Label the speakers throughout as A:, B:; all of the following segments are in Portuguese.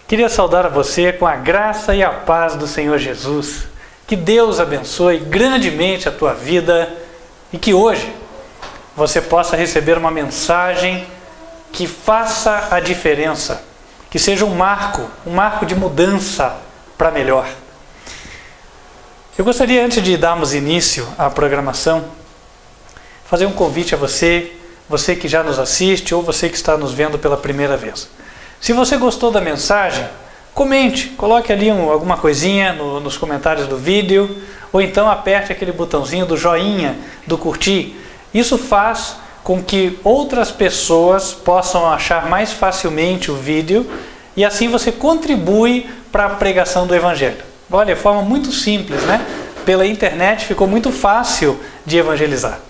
A: Queria saudar a você com a graça e a paz do Senhor Jesus. Que Deus abençoe grandemente a tua vida e que hoje você possa receber uma mensagem que faça a diferença, que seja um marco de mudança para melhor. Eu gostaria, antes de darmos início à programação, fazer um convite a você que já nos assiste ou você que está nos vendo pela primeira vez. Se você gostou da mensagem, comente, coloque ali alguma coisinha nos comentários do vídeo, ou então aperte aquele botãozinho do joinha, do curtir. Isso faz com que outras pessoas possam achar mais facilmente o vídeo e assim você contribui para a pregação do Evangelho. Olha, de forma muito simples, né? Pela internet ficou muito fácil de evangelizar.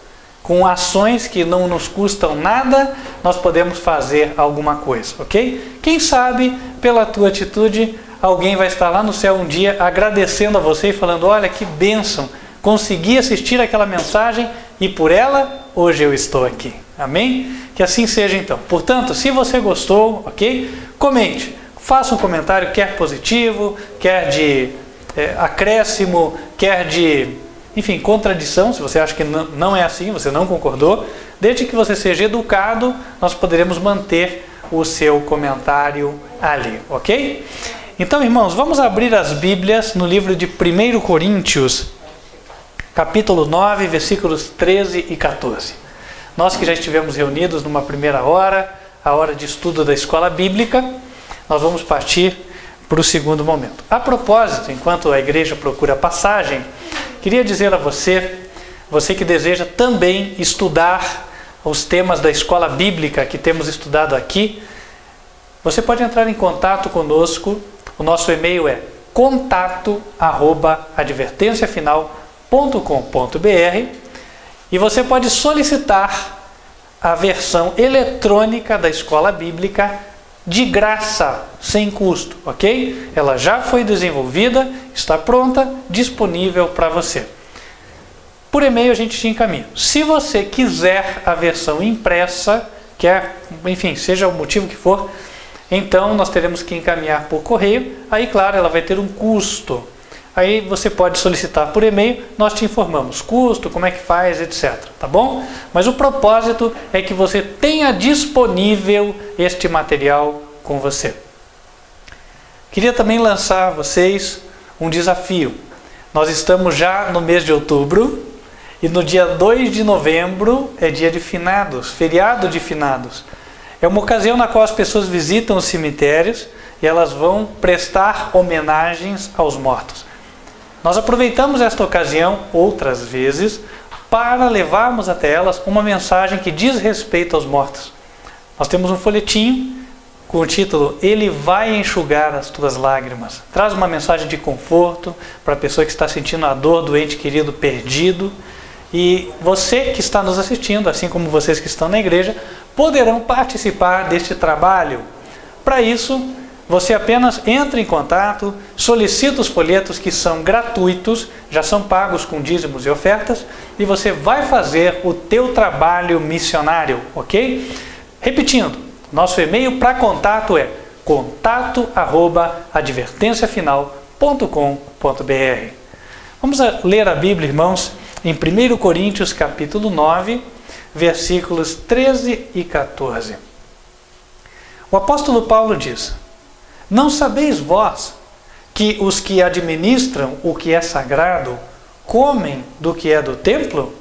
A: Com ações que não nos custam nada, nós podemos fazer alguma coisa, ok? Quem sabe, pela tua atitude, alguém vai estar lá no céu um dia agradecendo a você e falando: olha que bênção, consegui assistir aquela mensagem e por ela, hoje eu estou aqui. Amém? Que assim seja então. Portanto, se você gostou, ok? Comente. Faça um comentário, quer positivo, quer de acréscimo, quer de... enfim, contradição, se você acha que não é assim, você não concordou, desde que você seja educado, nós poderemos manter o seu comentário ali, ok? Então, irmãos, vamos abrir as Bíblias no livro de 1 Coríntios, capítulo 9, versículos 13 e 14. Nós que já estivemos reunidos numa primeira hora, a hora de estudo da escola bíblica, nós vamos partir para o segundo momento. A propósito, enquanto a igreja procura a passagem, queria dizer a você que deseja também estudar os temas da escola bíblica que temos estudado aqui, você pode entrar em contato conosco. O nosso e-mail é contato@advertenciafinal.com.br e você pode solicitar a versão eletrônica da escola bíblica de graça, sem custo, ok? Ela já foi desenvolvida, está pronta, disponível para você. Por e-mail a gente te encaminha. Se você quiser a versão impressa, enfim, seja o motivo que for, então nós teremos que encaminhar por correio. Aí, claro, ela vai ter um custo. Aí você pode solicitar por e-mail, nós te informamos custo, como é que faz, etc. Tá bom? Mas o propósito é que você tenha disponível este material com você. Queria também lançar a vocês um desafio. Nós estamos já no mês de outubro e no dia 2 de novembro é dia de finados, feriado de finados. É uma ocasião na qual as pessoas visitam os cemitérios e elas vão prestar homenagens aos mortos. Nós aproveitamos esta ocasião outras vezes para levarmos até elas uma mensagem que diz respeito aos mortos. Nós temos um folhetinho com o título Ele vai enxugar as tuas lágrimas. Traz uma mensagem de conforto para a pessoa que está sentindo a dor do ente querido perdido. E você que está nos assistindo, assim como vocês que estão na igreja, poderão participar deste trabalho. Para isso, você apenas entra em contato, solicita os folhetos que são gratuitos, já são pagos com dízimos e ofertas, e você vai fazer o teu trabalho missionário, ok? Repetindo, nosso e-mail para contato é contato@advertenciafinal.com.br. Vamos ler a Bíblia, irmãos, em 1 Coríntios capítulo 9, versículos 13 e 14. O apóstolo Paulo diz: não sabeis vós que os que administram o que é sagrado comem do que é do templo?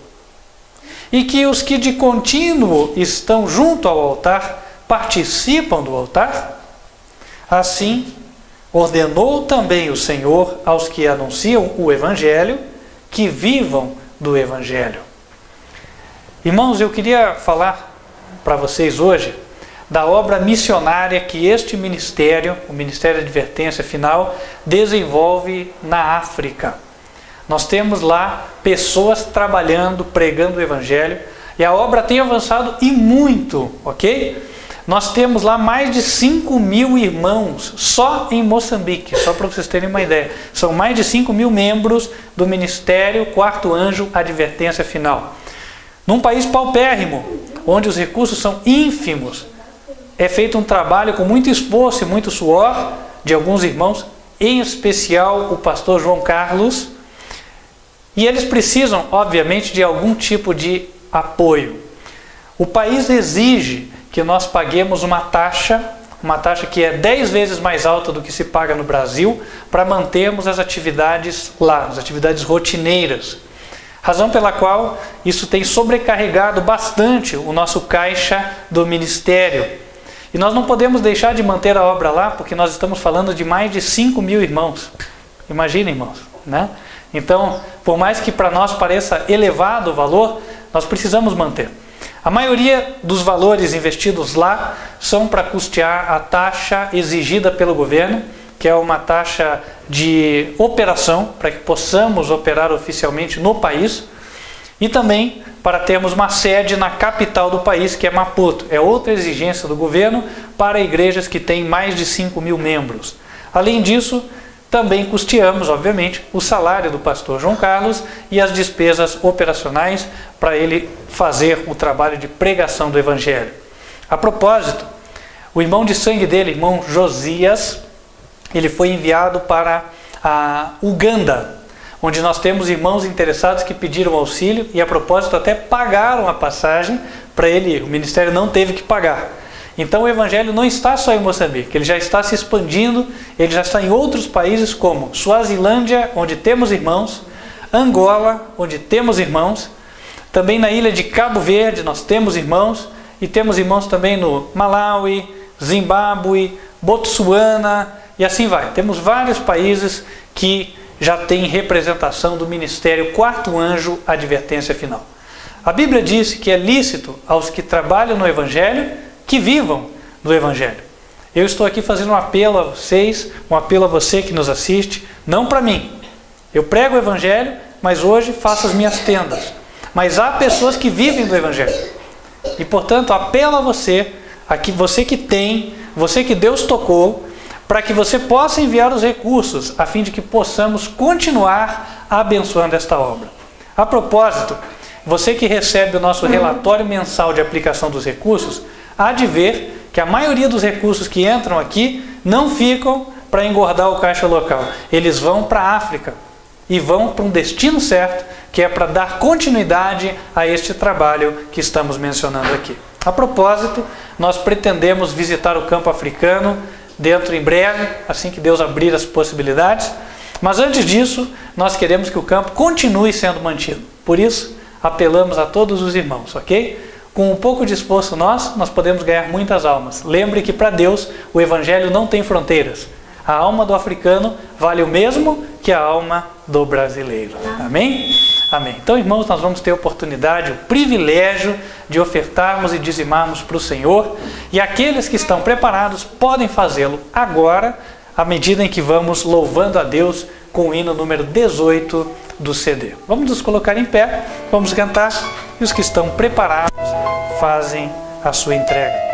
A: E que os que de contínuo estão junto ao altar participam do altar? Assim, ordenou também o Senhor aos que anunciam o Evangelho que vivam do Evangelho. Irmãos, eu queria falar para vocês hoje da obra missionária que este ministério, o Ministério de Advertência Final, desenvolve na África. Nós temos lá pessoas trabalhando, pregando o Evangelho, e a obra tem avançado e muito, ok? Nós temos lá mais de 5.000 irmãos, só em Moçambique, só para vocês terem uma ideia. São mais de 5.000 membros do Ministério Quarto Anjo Advertência Final. Num país paupérrimo, onde os recursos são ínfimos, é feito um trabalho com muito esforço e muito suor, de alguns irmãos, em especial o pastor João Carlos, e eles precisam, obviamente, de algum tipo de apoio. O país exige que nós paguemos uma taxa que é 10 vezes mais alta do que se paga no Brasil, para mantermos as atividades lá, as atividades rotineiras. Razão pela qual isso tem sobrecarregado bastante o nosso caixa do ministério. E nós não podemos deixar de manter a obra lá, porque nós estamos falando de mais de 5.000 irmãos. Imagina, irmãos, né? Então, por mais que para nós pareça elevado o valor, nós precisamos manter. A maioria dos valores investidos lá são para custear a taxa exigida pelo governo, que é uma taxa de operação, para que possamos operar oficialmente no país, e também para termos uma sede na capital do país, que é Maputo. É outra exigência do governo para igrejas que têm mais de 5.000 membros. Além disso, também custeamos, obviamente, o salário do pastor João Carlos e as despesas operacionais para ele fazer o trabalho de pregação do Evangelho. A propósito, o irmão de sangue dele, irmão Josias, ele foi enviado para a Uganda, onde nós temos irmãos interessados que pediram auxílio e, a propósito, até pagaram a passagem para ele. O ministério não teve que pagar. Então o Evangelho não está só em Moçambique, ele já está se expandindo, ele já está em outros países como Suazilândia, onde temos irmãos, Angola, onde temos irmãos, também na ilha de Cabo Verde nós temos irmãos, e temos irmãos também no Malawi, Zimbábue, Botsuana, e assim vai. Temos vários países que já têm representação do ministério Quarto Anjo, Advertência Final. A Bíblia diz que é lícito aos que trabalham no Evangelho que vivam do Evangelho. Eu estou aqui fazendo um apelo a vocês, um apelo a você que nos assiste, não para mim. Eu prego o Evangelho, mas hoje faço as minhas tendas. Mas há pessoas que vivem do Evangelho. E, portanto, apelo a você que tem, você que Deus tocou, para que você possa enviar os recursos, a fim de que possamos continuar abençoando esta obra. A propósito, você que recebe o nosso relatório mensal de aplicação dos recursos, há de ver que a maioria dos recursos que entram aqui não ficam para engordar o caixa local. Eles vão para a África e vão para um destino certo, que é para dar continuidade a este trabalho que estamos mencionando aqui. A propósito, nós pretendemos visitar o campo africano dentro em breve, assim que Deus abrir as possibilidades. Mas antes disso, nós queremos que o campo continue sendo mantido. Por isso, apelamos a todos os irmãos, ok? Com um pouco de esforço nós podemos ganhar muitas almas. Lembre que para Deus o Evangelho não tem fronteiras. A alma do africano vale o mesmo que a alma do brasileiro. Amém? Amém. Então, irmãos, nós vamos ter a oportunidade, o privilégio de ofertarmos e dizimarmos para o Senhor. E aqueles que estão preparados podem fazê-lo agora, à medida em que vamos louvando a Deus com o hino número 18 do CD. Vamos nos colocar em pé, vamos cantar, e os que estão preparados fazem a sua entrega.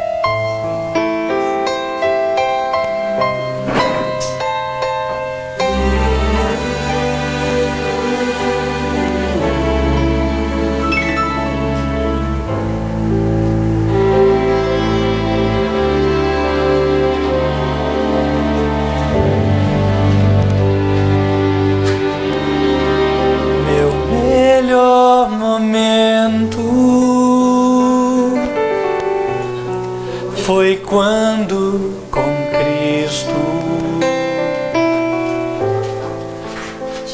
A: Foi quando com Cristo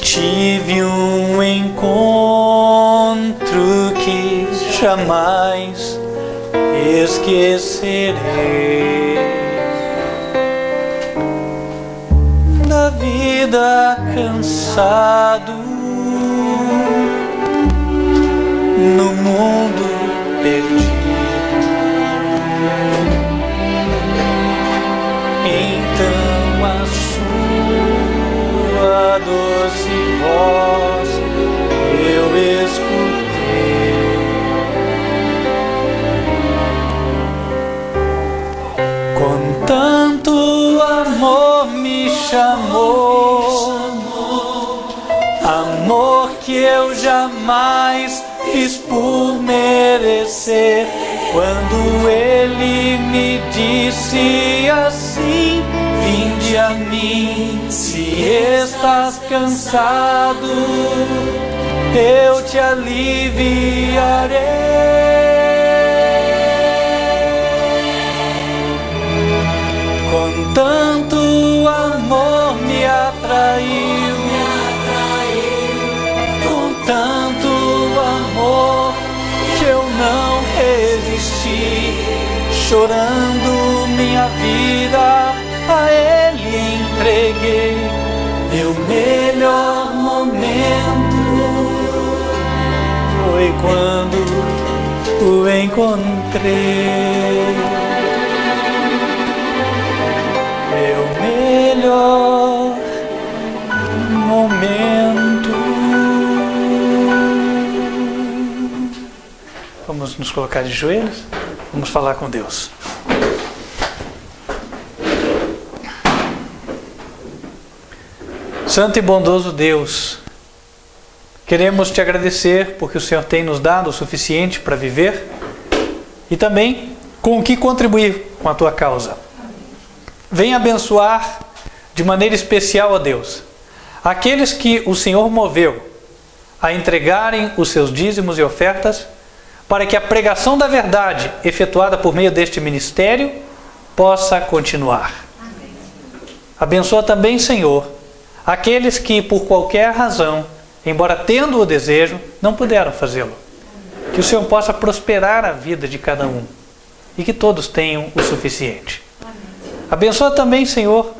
A: tive um encontro que jamais esquecerei. Da vida cansado, no mundo perdido, então a sua doce voz eu escutei. Com tanto amor me chamou, amor que eu jamais fiz por merecer. Quando ele me disse assim: vinde Vinde a mim, se estás cansado, eu te aliviarei. Com tanto amor me atraiu, com tanto amor que eu não resisti, chorando minha vida a Ele entreguei. Meu melhor momento foi quando o encontrei. Meu melhor momento. Vamos nos colocar de joelhos, vamos falar com Deus. Santo e bondoso Deus, queremos te agradecer porque o Senhor tem nos dado o suficiente para viver e também com o que contribuir com a tua causa. Venha abençoar de maneira especial, ó Deus, aqueles que o Senhor moveu a entregarem os seus dízimos e ofertas para que a pregação da verdade efetuada por meio deste ministério possa continuar. Abençoa também, Senhor, aqueles que por qualquer razão, embora tendo o desejo, não puderam fazê-lo. Que o Senhor possa prosperar a vida de cada um e que todos tenham o suficiente. Abençoa também, Senhor,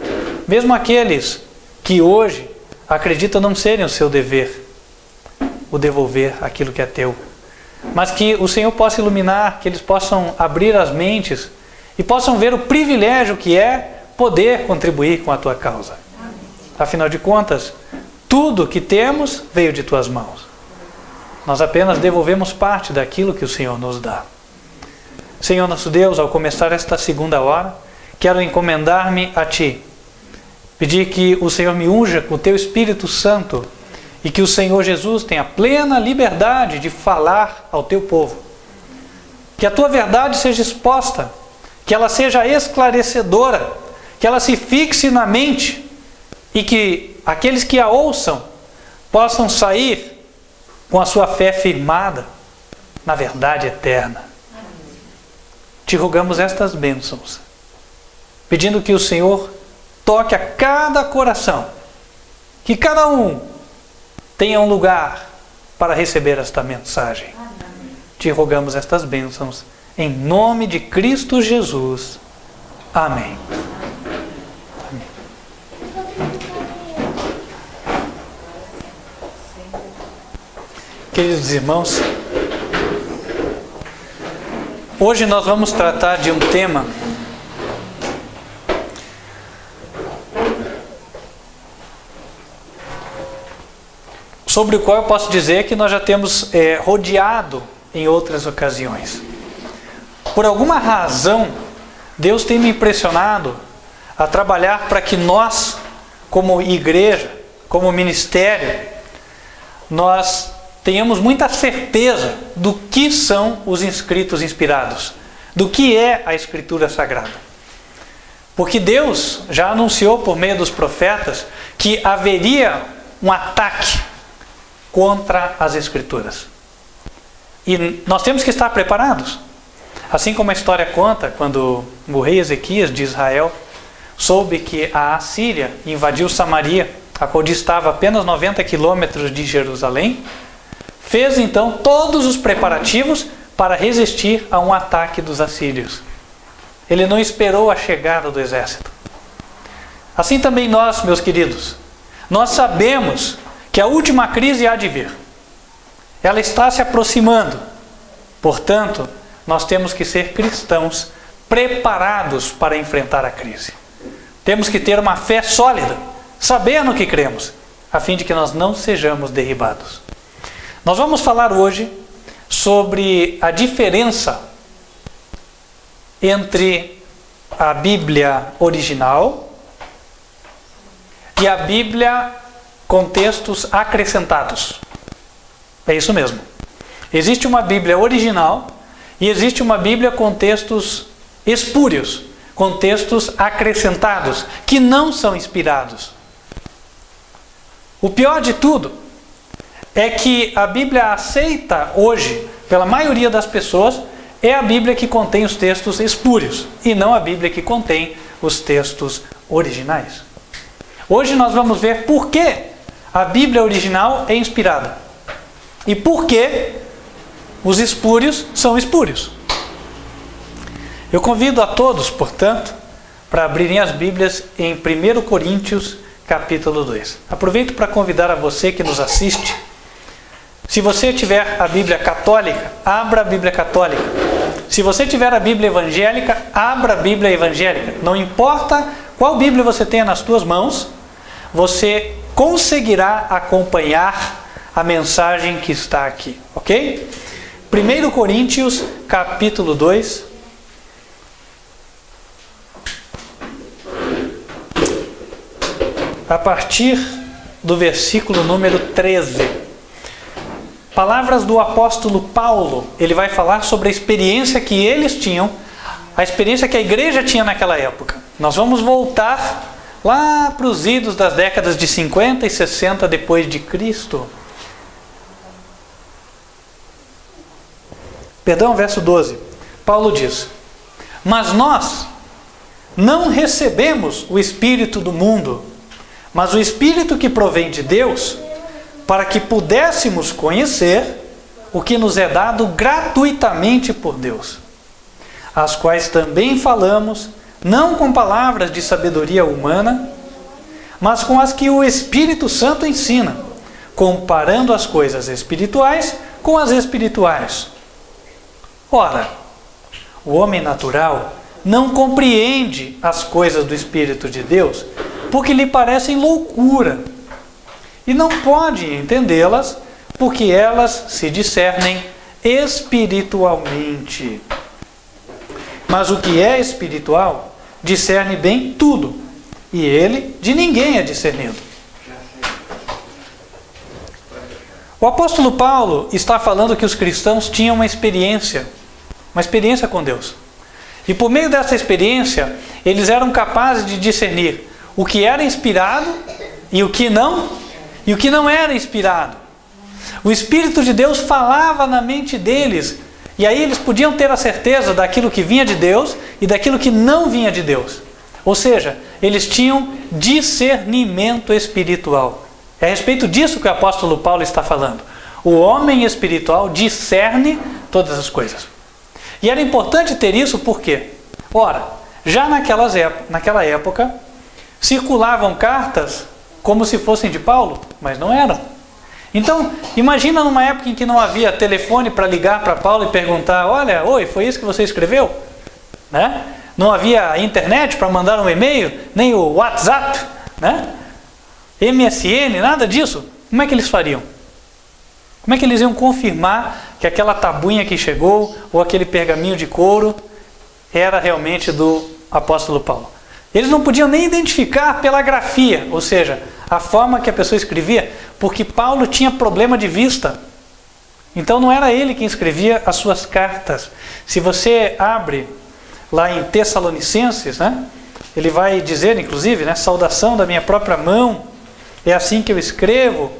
A: mesmo aqueles que hoje acreditam não serem o seu dever, o devolver aquilo que é teu. Mas que o Senhor possa iluminar, que eles possam abrir as mentes e possam ver o privilégio que é poder contribuir com a tua causa. Afinal de contas, tudo que temos veio de tuas mãos. Nós apenas devolvemos parte daquilo que o Senhor nos dá. Senhor nosso Deus, ao começar esta segunda hora, quero encomendar-me a Ti. Pedir que o Senhor me unja com o Teu Espírito Santo e que o Senhor Jesus tenha plena liberdade de falar ao Teu povo. Que a Tua verdade seja exposta, que ela seja esclarecedora, que ela se fixe na mente e que aqueles que a ouçam possam sair com a sua fé firmada na verdade eterna. Te rogamos estas bênçãos, pedindo que o Senhor toque a cada coração, que cada um tenha um lugar para receber esta mensagem. Te rogamos estas bênçãos em nome de Cristo Jesus. Amém. Queridos irmãos, hoje nós vamos tratar de um tema sobre o qual eu posso dizer que nós já temos rodeado em outras ocasiões. Por alguma razão, Deus tem me impressionado a trabalhar para que nós, como igreja, como ministério, nós tenhamos muita certeza do que são os escritos inspirados, do que é a Escritura Sagrada. Porque Deus já anunciou por meio dos profetas que haveria um ataque contra as Escrituras. E nós temos que estar preparados. Assim como a história conta, quando o rei Ezequias de Israel soube que a Assíria invadiu Samaria, a qual distava apenas 90 quilômetros de Jerusalém, fez então todos os preparativos para resistir a um ataque dos assírios. Ele não esperou a chegada do exército. Assim também nós, meus queridos, nós sabemos que a última crise há de vir. Ela está se aproximando. Portanto, nós temos que ser cristãos preparados para enfrentar a crise. Temos que ter uma fé sólida, sabendo o que cremos, a fim de que nós não sejamos derribados. Nós vamos falar hoje sobre a diferença entre a Bíblia original e a Bíblia com textos acrescentados. É isso mesmo. Existe uma Bíblia original e existe uma Bíblia com textos espúrios, com textos acrescentados, que não são inspirados. O pior de tudo é que a Bíblia aceita hoje, pela maioria das pessoas, é a Bíblia que contém os textos espúrios, e não a Bíblia que contém os textos originais. Hoje nós vamos ver por que a Bíblia original é inspirada e por que os espúrios são espúrios. Eu convido a todos, portanto, para abrirem as Bíblias em 1 Coríntios, capítulo 2. Aproveito para convidar a você que nos assiste. Se você tiver a Bíblia católica, abra a Bíblia católica. Se você tiver a Bíblia evangélica, abra a Bíblia evangélica. Não importa qual Bíblia você tenha nas suas mãos, você conseguirá acompanhar a mensagem que está aqui, ok? 1 Coríntios, capítulo 2. A partir do versículo número 13. Palavras do apóstolo Paulo. Ele vai falar sobre a experiência que eles tinham, a experiência que a igreja tinha naquela época. Nós vamos voltar lá para os idos das décadas de 50 e 60 depois de Cristo. Perdão, verso 12. Paulo diz: mas nós não recebemos o Espírito do mundo, mas o Espírito que provém de Deus, para que pudéssemos conhecer o que nos é dado gratuitamente por Deus, as quais também falamos, não com palavras de sabedoria humana, mas com as que o Espírito Santo ensina, comparando as coisas espirituais com as espirituais. Ora, o homem natural não compreende as coisas do Espírito de Deus, porque lhe parecem loucura, e não pode entendê-las, porque elas se discernem espiritualmente. Mas o que é espiritual discerne bem tudo, e ele de ninguém é discernido. O apóstolo Paulo está falando que os cristãos tinham uma experiência com Deus. E por meio dessa experiência, eles eram capazes de discernir o que era inspirado e o que não era inspirado. O Espírito de Deus falava na mente deles, e aí eles podiam ter a certeza daquilo que vinha de Deus e daquilo que não vinha de Deus. Ou seja, eles tinham discernimento espiritual. É a respeito disso que o apóstolo Paulo está falando. O homem espiritual discerne todas as coisas. E era importante ter isso por quê? Ora, já naquela época, circulavam cartas como se fossem de Paulo, mas não eram. Então, imagina numa época em que não havia telefone para ligar para Paulo e perguntar: olha, oi, foi isso que você escreveu? Né? Não havia internet para mandar um e-mail, nem o WhatsApp, né? MSN, nada disso. Como é que eles fariam? Como é que eles iam confirmar que aquela tabuinha que chegou, ou aquele pergaminho de couro, era realmente do apóstolo Paulo? Eles não podiam nem identificar pela grafia, ou seja, a forma que a pessoa escrevia, porque Paulo tinha problema de vista. Então não era ele quem escrevia as suas cartas. Se você abre lá em Tessalonicenses, né, ele vai dizer, inclusive, né, saudação da minha própria mão, é assim que eu escrevo.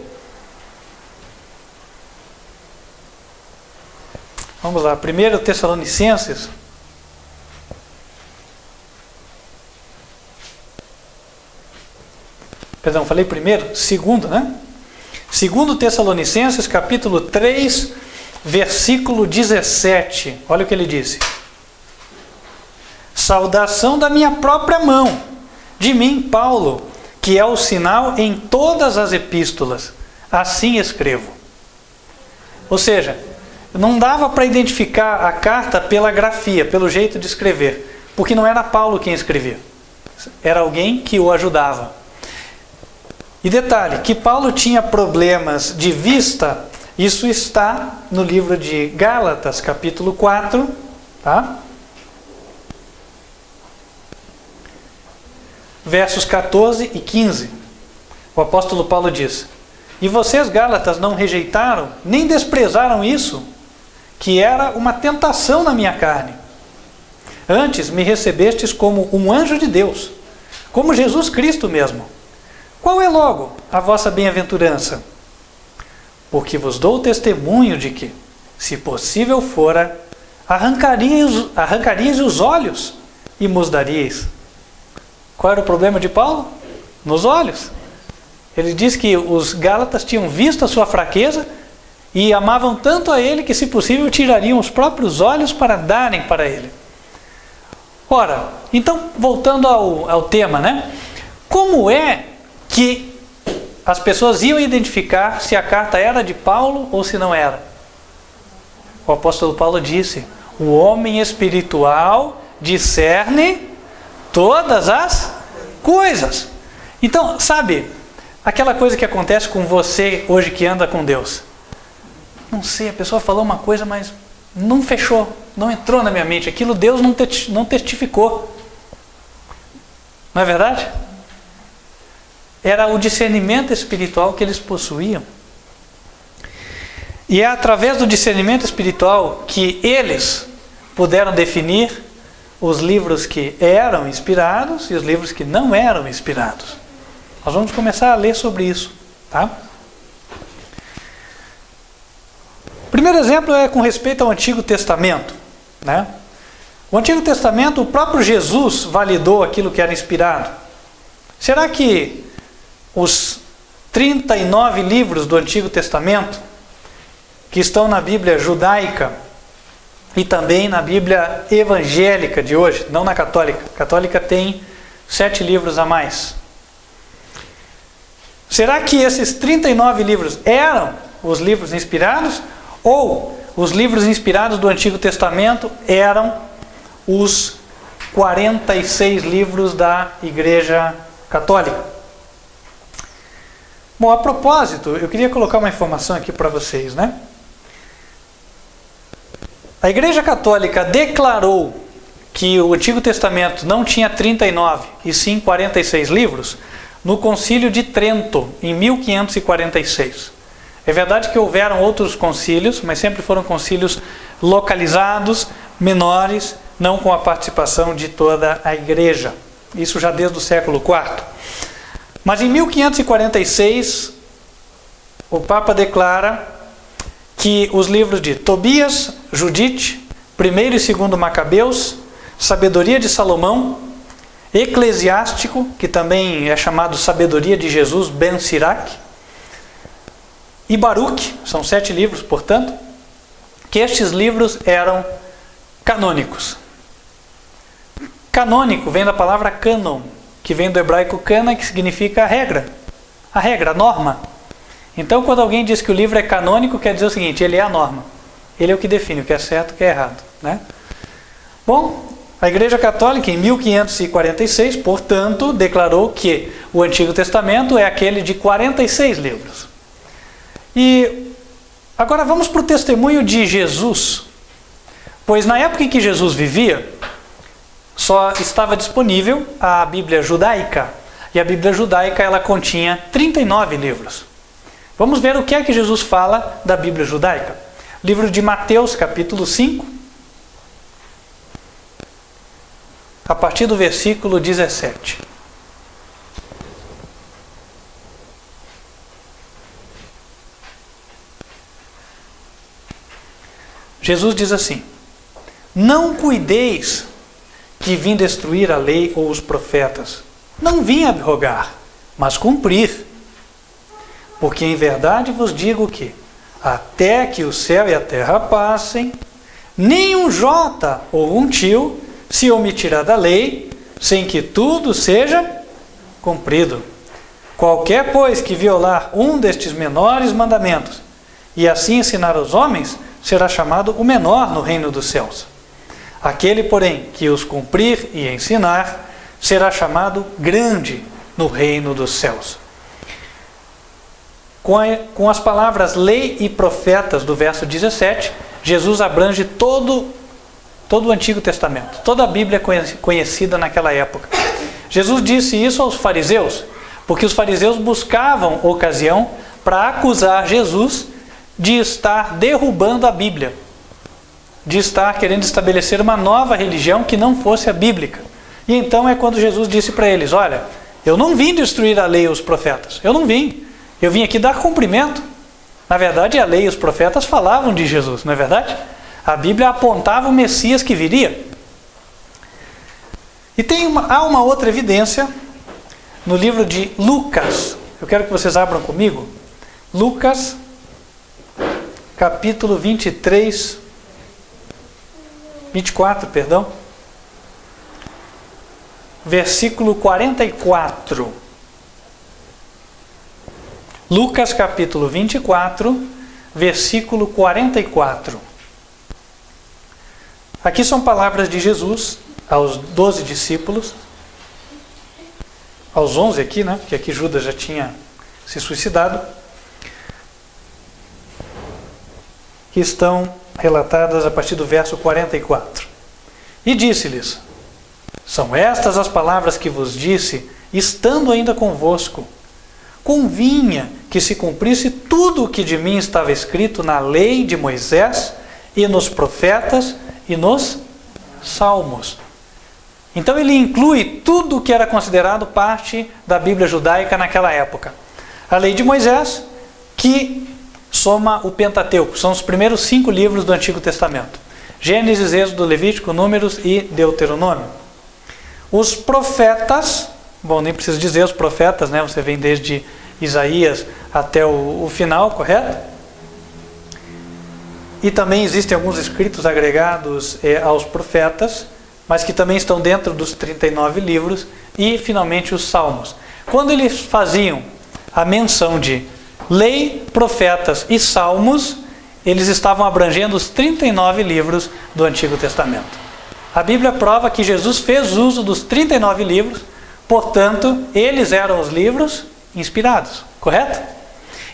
A: Vamos lá, 1 Tessalonicenses. Perdão, falei primeiro? Segundo, né? 2 Tessalonicenses, capítulo 3, versículo 17. Olha o que ele disse. Saudação da minha própria mão, de mim, Paulo, que é o sinal em todas as epístolas. Assim escrevo. Ou seja, não dava para identificar a carta pela grafia, pelo jeito de escrever, porque não era Paulo quem escrevia. Era alguém que o ajudava. E detalhe, que Paulo tinha problemas de vista, isso está no livro de Gálatas, capítulo 4, tá? Versos 14 e 15. O apóstolo Paulo diz: e vocês, Gálatas, não rejeitaram, nem desprezaram isso, que era uma tentação na minha carne, Antes me recebestes como um anjo de Deus, como Jesus Cristo mesmo. Qual é logo a vossa bem-aventurança? Porque vos dou testemunho de que, se possível fora, arrancaríeis os olhos e nos daríeis. Qual era o problema de Paulo? Nos olhos. Ele diz que os gálatas tinham visto a sua fraqueza e amavam tanto a ele que, se possível, tirariam os próprios olhos para darem para ele. Ora, então, voltando ao tema, né? Como é que as pessoas iam identificar se a carta era de Paulo ou se não era? O apóstolo Paulo disse: o homem espiritual discerne todas as coisas. Então, sabe, aquela coisa que acontece com você hoje que anda com Deus. Não sei, a pessoa falou uma coisa, mas não fechou, não entrou na minha mente. Aquilo Deus não testificou. Não é verdade? Era o discernimento espiritual que eles possuíam. E é através do discernimento espiritual que eles puderam definir os livros que eram inspirados e os livros que não eram inspirados. Nós vamos começar a ler sobre isso, tá? O primeiro exemplo é com respeito ao Antigo Testamento, né? O Antigo Testamento, o próprio Jesus validou aquilo que era inspirado. Será que os 39 livros do Antigo Testamento, que estão na Bíblia judaica e também na Bíblia evangélica de hoje, não na católica. A católica tem 7 livros a mais. Será que esses 39 livros eram os livros inspirados? Ou os livros inspirados do Antigo Testamento eram os 46 livros da Igreja Católica? Bom, a propósito, eu queria colocar uma informação aqui para vocês, né? A Igreja Católica declarou que o Antigo Testamento não tinha 39, e sim 46 livros, no Concílio de Trento, em 1546. É verdade que houveram outros concílios, mas sempre foram concílios localizados, menores, não com a participação de toda a Igreja. Isso já desde o século IV. Mas em 1546, o Papa declara que os livros de Tobias, Judite, 1º e 2º Macabeus, Sabedoria de Salomão, Eclesiástico, que também é chamado Sabedoria de Jesus, Ben Sirac, e Baruque, são 7 livros, portanto, que estes livros eram canônicos. Canônico vem da palavra cânon, que vem do hebraico cana, que significa a regra, a norma. Então, quando alguém diz que o livro é canônico, quer dizer o seguinte: ele é a norma. Ele é o que define o que é certo e o que é errado, né? Bom, a Igreja Católica, em 1546, portanto, declarou que o Antigo Testamento é aquele de 46 livros. E agora vamos para o testemunho de Jesus. Pois na época em que Jesus vivia, só estava disponível a Bíblia judaica. E a Bíblia judaica, ela continha 39 livros. Vamos ver o que é que Jesus fala da Bíblia judaica. Livro de Mateus, capítulo 5, a partir do versículo 17. Jesus diz assim: não cuideis que vim destruir a lei ou os profetas. Não vim abrogar, mas cumprir. Porque em verdade vos digo que, até que o céu e a terra passem, nem um jota ou um tio se omitirá da lei, sem que tudo seja cumprido. Qualquer, pois, que violar um destes menores mandamentos, e assim ensinar aos homens, será chamado o menor no reino dos céus. Aquele, porém, que os cumprir e ensinar, será chamado grande no reino dos céus. Com as palavras lei e profetas do verso 17, Jesus abrange todo o Antigo Testamento, toda a Bíblia conhecida naquela época. Jesus disse isso aos fariseus, porque os fariseus buscavam ocasião para acusar Jesus de estar derrubando a Bíblia. de estar querendo estabelecer uma nova religião que não fosse a bíblica. E então é quando Jesus disse para eles: olha, eu não vim destruir a lei e os profetas, eu não vim. Eu vim aqui dar cumprimento. Na verdade, a lei e os profetas falavam de Jesus, não é verdade? A Bíblia apontava o Messias que viria. E há uma outra evidência no livro de Lucas. Eu quero que vocês abram comigo. Lucas, capítulo 24, versículo 44. Lucas capítulo 24, versículo 44. Aqui são palavras de Jesus aos 12 discípulos, aos 11 aqui, né? Porque aqui Judas já tinha se suicidado, que estão relatadas a partir do verso 44. E disse-lhes: são estas as palavras que vos disse, estando ainda convosco. Convinha que se cumprisse tudo o que de mim estava escrito na lei de Moisés, e nos profetas, e nos salmos. Então ele inclui tudo o que era considerado parte da Bíblia judaica naquela época. A lei de Moisés, que soma o Pentateuco, são os primeiros 5 livros do Antigo Testamento: Gênesis, Êxodo, Levítico, Números e Deuteronômio. Os profetas, bom, nem preciso dizer os profetas, né? Você vem desde Isaías até o final, correto? E também existem alguns escritos agregados aos profetas, mas que também estão dentro dos 39 livros, e finalmente os salmos. Quando eles faziam a menção de lei, profetas e salmos, eles estavam abrangendo os 39 livros do Antigo Testamento. A Bíblia prova que Jesus fez uso dos 39 livros, portanto, eles eram os livros inspirados, correto?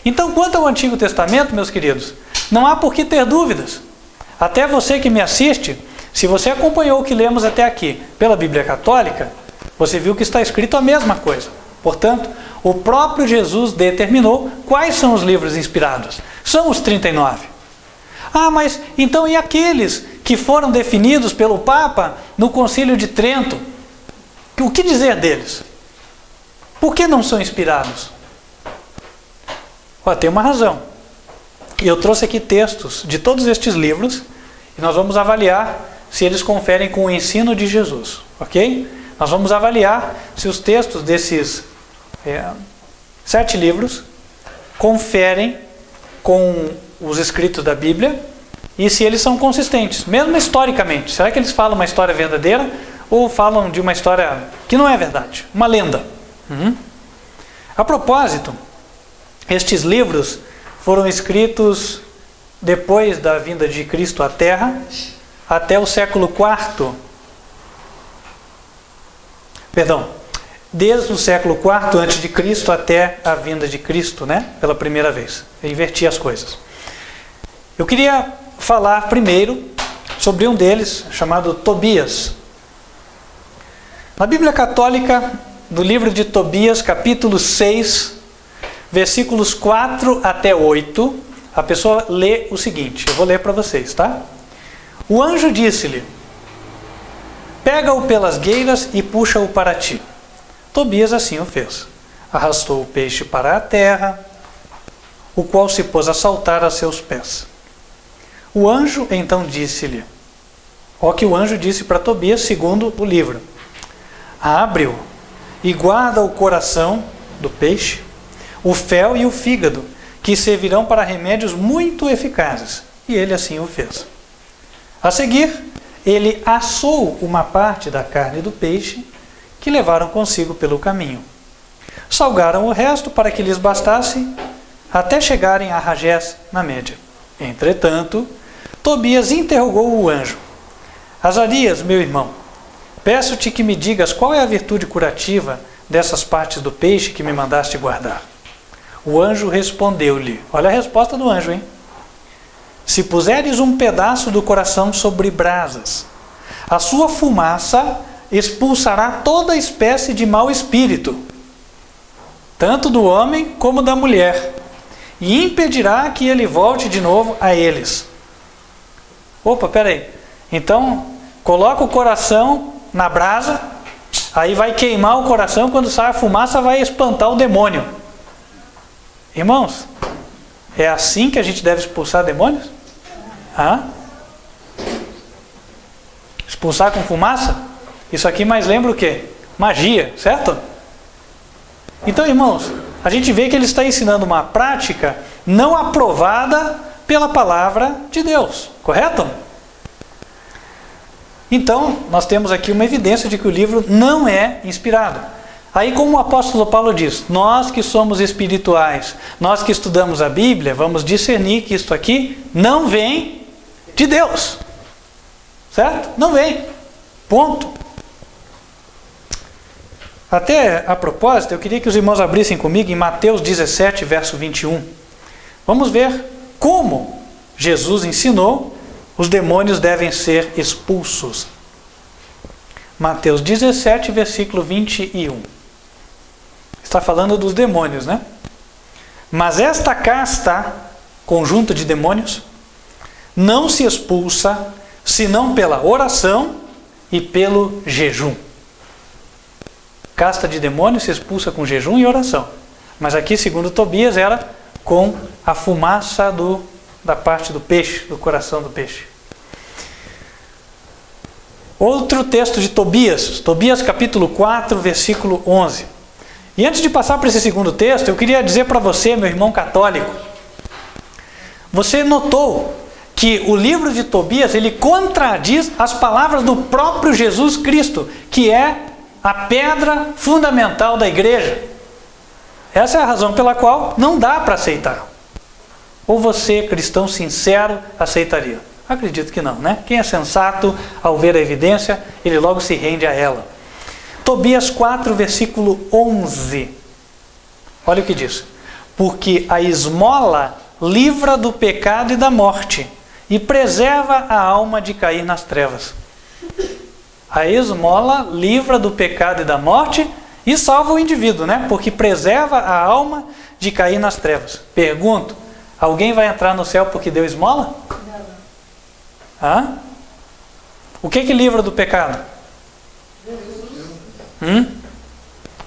A: Então, quanto ao Antigo Testamento, meus queridos, não há por que ter dúvidas. Até você que me assiste, se você acompanhou o que lemos até aqui pela Bíblia Católica, você viu que está escrito a mesma coisa. Portanto, o próprio Jesus determinou quais são os livros inspirados. São os 39. Ah, mas então e aqueles que foram definidos pelo Papa no Concílio de Trento? O que dizer deles? Por que não são inspirados? Tem uma razão. E eu trouxe aqui textos de todos estes livros, e nós vamos avaliar se eles conferem com o ensino de Jesus, ok? Nós vamos avaliar se os textos desses 7 livros conferem com os escritos da Bíblia e se eles são consistentes, mesmo historicamente. Será que eles falam uma história verdadeira ou falam de uma história que não é verdade, uma lenda? A propósito, estes livros foram escritos depois da vinda de Cristo à Terra, até o século IV. Desde o século IV a.C. até a vinda de Cristo, né? Pela primeira vez. Eu inverti as coisas. Eu queria falar primeiro sobre um deles, chamado Tobias. Na Bíblia Católica, no livro de Tobias, capítulo 6, versículos 4 até 8, a pessoa lê o seguinte, eu vou ler para vocês, tá? O anjo disse-lhe: pega-o pelas gueiras e puxa-o para ti. Tobias assim o fez. Arrastou o peixe para a terra, o qual se pôs a saltar a seus pés. O anjo então disse-lhe, o que o anjo disse para Tobias segundo o livro: abre-o e guarda o coração do peixe, o fel e o fígado, que servirão para remédios muito eficazes. E ele assim o fez. A seguir, ele assou uma parte da carne do peixe, que levaram consigo pelo caminho. Salgaram o resto para que lhes bastasse, até chegarem a Ragés, na média. Entretanto, Tobias interrogou o anjo: Azarias, meu irmão, peço-te que me digas qual é a virtude curativa dessas partes do peixe que me mandaste guardar. O anjo respondeu-lhe, olha a resposta do anjo, hein? Se puseres um pedaço do coração sobre brasas, a sua fumaça expulsará toda espécie de mau espírito, tanto do homem como da mulher, e impedirá que ele volte de novo a eles. Opa, peraí. Então, coloca o coração na brasa, aí vai queimar o coração, quando sai a fumaça vai espantar o demônio. Irmãos, é assim que a gente deve expulsar demônios? Expulsar com fumaça? Isso aqui mais lembra o quê? Magia, certo? Então, irmãos, a gente vê que ele está ensinando uma prática não aprovada pela palavra de Deus, correto? Então, nós temos aqui uma evidência de que o livro não é inspirado. Aí, como o apóstolo Paulo diz, nós que somos espirituais, nós que estudamos a Bíblia, vamos discernir que isto aqui não vem de Deus. Certo? Não vem. Ponto. Até a propósito, eu queria que os irmãos abrissem comigo em Mateus 17, verso 21. Vamos ver como Jesus ensinou os demônios devem ser expulsos. Mateus 17, versículo 21. Está falando dos demônios, né? Mas esta casta, conjunto de demônios, não se expulsa senão pela oração e pelo jejum. Casta de demônios se expulsa com jejum e oração. Mas aqui, segundo Tobias, era com a fumaça da parte do peixe, do coração do peixe. Outro texto de Tobias, Tobias capítulo 4, versículo 11. E antes de passar para esse segundo texto, eu queria dizer para você, meu irmão católico, você notou que o livro de Tobias, ele contradiz as palavras do próprio Jesus Cristo, que é a pedra fundamental da igreja. Essa é a razão pela qual não dá para aceitar. Ou você, cristão sincero, aceitaria? Acredito que não, né? Quem é sensato, ao ver a evidência, ele logo se rende a ela. Tobias 4, versículo 11. Olha o que diz. Porque a esmola livra do pecado e da morte, e preserva a alma de cair nas trevas. A esmola livra do pecado e da morte e salva o indivíduo, né? Porque preserva a alma de cair nas trevas. Pergunto, alguém vai entrar no céu porque deu esmola? O que livra do pecado?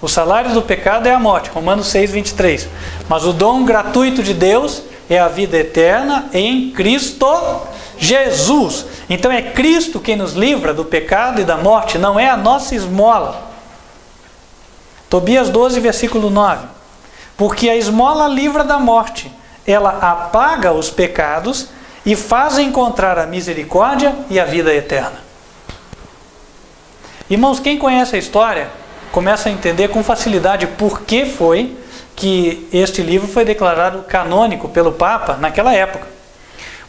A: O salário do pecado é a morte, Romanos 6, 23. Mas o dom gratuito de Deus é a vida eterna em Cristo Jesus. Então é Cristo quem nos livra do pecado e da morte, não é a nossa esmola. Tobias 12, versículo 9. Porque a esmola livra da morte, ela apaga os pecados e faz encontrar a misericórdia e a vida eterna. Irmãos, quem conhece a história, começa a entender com facilidade por que foi que este livro foi declarado canônico pelo Papa naquela época.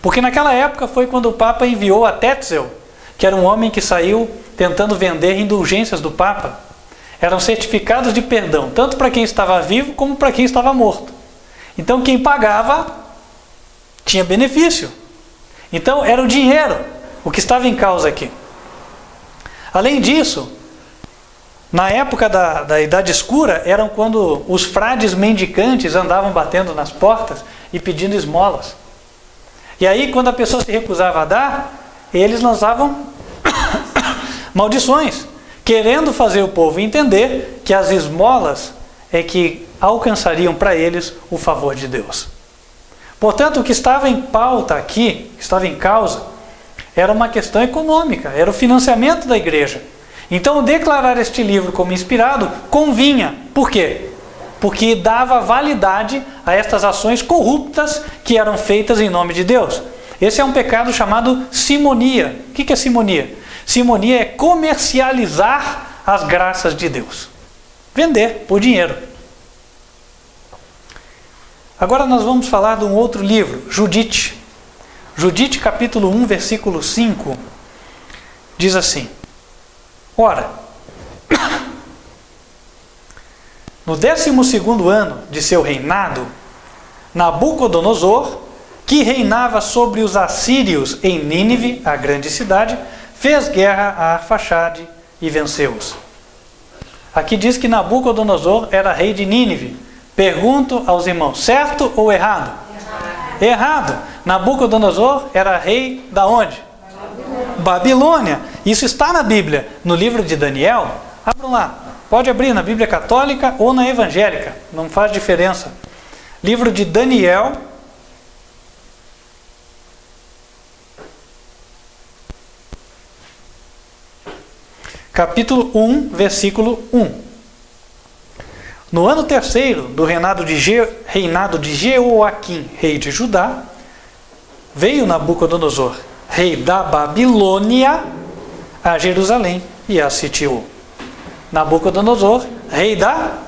A: Porque naquela época foi quando o Papa enviou a Tetzel, que era um homem que saiu tentando vender indulgências do Papa. Eram certificados de perdão, tanto para quem estava vivo como para quem estava morto. Então quem pagava tinha benefício. Então era o dinheiro o que estava em causa aqui. Além disso, na época da Idade Escura, eram quando os frades mendicantes andavam batendo nas portas e pedindo esmolas. E aí, quando a pessoa se recusava a dar, eles lançavam maldições, querendo fazer o povo entender que as esmolas é que alcançariam para eles o favor de Deus. Portanto, o que estava em pauta aqui, que estava em causa, era uma questão econômica, era o financiamento da igreja. Então, declarar este livro como inspirado convinha. Por quê? Porque dava validade a estas ações corruptas que eram feitas em nome de Deus. Esse é um pecado chamado simonia. O que é simonia? Simonia é comercializar as graças de Deus. Vender por dinheiro. Agora nós vamos falar de um outro livro, Judite. Judite capítulo 1, versículo 5, diz assim: Ora, no 12º ano de seu reinado, Nabucodonosor, que reinava sobre os assírios em Nínive, a grande cidade, fez guerra a Arfaxade e venceu-os. Aqui diz que Nabucodonosor era rei de Nínive. Pergunto aos irmãos, certo ou errado? Errado. Nabucodonosor era rei da onde? Babilônia. Isso está na Bíblia, no livro de Daniel. Abram lá. Pode abrir na Bíblia católica ou na evangélica. Não faz diferença. Livro de Daniel. Capítulo 1, versículo 1. No ano terceiro do reinado de Jeoaquim, rei de Judá, veio Nabucodonosor, rei da Babilônia, a Jerusalém e a sitiou. Nabucodonosor, rei da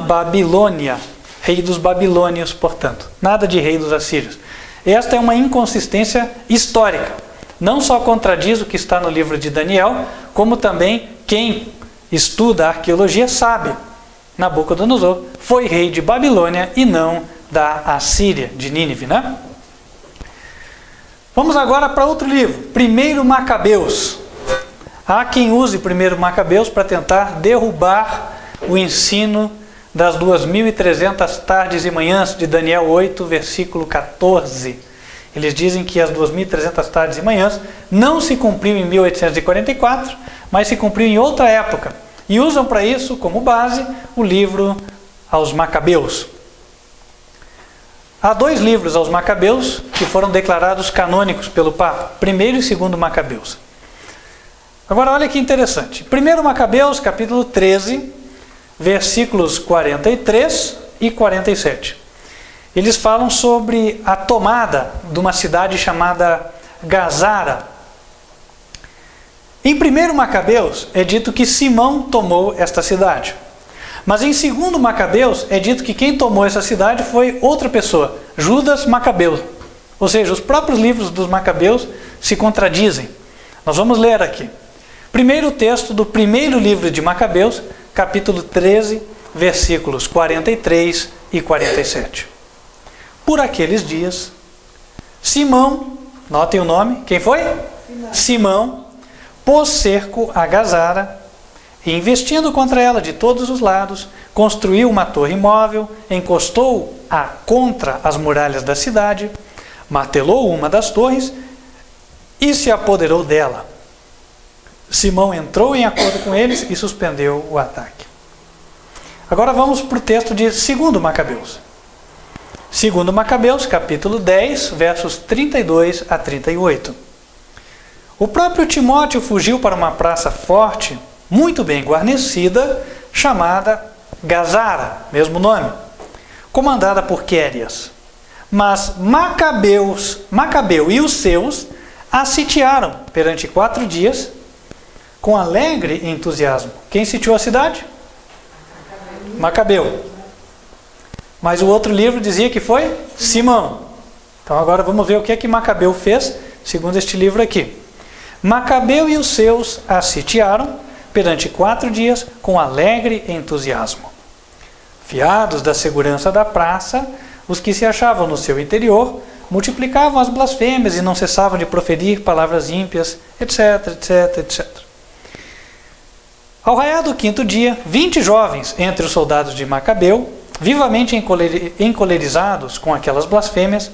A: Babilônia, rei dos babilônios, portanto. Nada de rei dos assírios. Esta é uma inconsistência histórica. Não só contradiz o que está no livro de Daniel, como também quem estuda a arqueologia sabe. Nabucodonosor foi rei de Babilônia e não da Assíria, de Nínive, né? Vamos agora para outro livro, 1 Macabeus. Há quem use 1 Macabeus para tentar derrubar o ensino das 2.300 tardes e manhãs de Daniel 8, versículo 14. Eles dizem que as 2.300 tardes e manhãs não se cumpriu em 1844, mas se cumpriu em outra época. E usam para isso, como base, o livro aos Macabeus. Há 2 livros aos Macabeus que foram declarados canônicos pelo Papa, 1º e 2º Macabeus. Agora olha que interessante. 1 Macabeus, capítulo 13, versículos 43 e 47. Eles falam sobre a tomada de uma cidade chamada Gazara. Em 1 Macabeus é dito que Simão tomou esta cidade. Mas em 2 Macabeus é dito que quem tomou essa cidade foi outra pessoa, Judas Macabeu. Ou seja, os próprios livros dos Macabeus se contradizem. Nós vamos ler aqui. Primeiro texto do primeiro livro de Macabeus, capítulo 13, versículos 43 e 47. Por aqueles dias, Simão, notem o nome, quem foi? Simão, pôs cerco a Gazara e, investindo contra ela de todos os lados, construiu uma torre móvel, encostou-a contra as muralhas da cidade, martelou uma das torres e se apoderou dela. Simão entrou em acordo com eles e suspendeu o ataque. Agora vamos para o texto de 2 Macabeus. 2 Macabeus, capítulo 10, versos 32 a 38. O próprio Timóteo fugiu para uma praça forte, muito bem guarnecida, chamada Gazara, mesmo nome, comandada por Quérias. Mas Macabeu e os seus a sitiaram perante 4 dias, com alegre entusiasmo. Quem sitiou a cidade? Macabeu. Mas o outro livro dizia que foi Simão. Então agora vamos ver o que é que Macabeu fez, segundo este livro aqui. Macabeu e os seus a sitiaram perante 4 dias com alegre entusiasmo. Fiados da segurança da praça, os que se achavam no seu interior multiplicavam as blasfêmias e não cessavam de proferir palavras ímpias, etc, etc, etc. Ao raiar do 5º dia, 20 jovens entre os soldados de Macabeu, vivamente encolerizados com aquelas blasfêmias,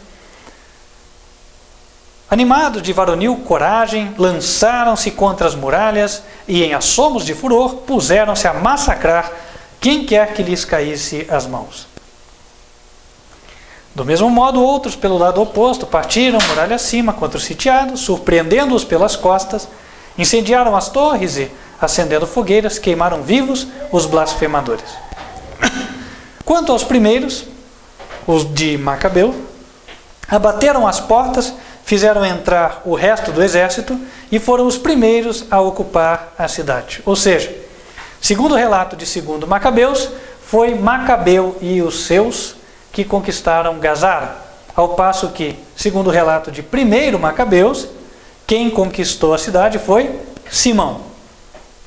A: animados de varonil coragem, lançaram-se contra as muralhas e, em assomos de furor, puseram-se a massacrar quem quer que lhes caísse as mãos. Do mesmo modo, outros, pelo lado oposto, partiram muralha acima contra os sitiados, surpreendendo-os pelas costas, incendiaram as torres e, acendendo fogueiras, queimaram vivos os blasfemadores. Quanto aos primeiros, os de Macabeu, abateram as portas, fizeram entrar o resto do exército e foram os primeiros a ocupar a cidade. Ou seja, segundo o relato de 2 Macabeus, foi Macabeu e os seus que conquistaram Gazara, ao passo que, segundo o relato de 1 Macabeus, quem conquistou a cidade foi Simão.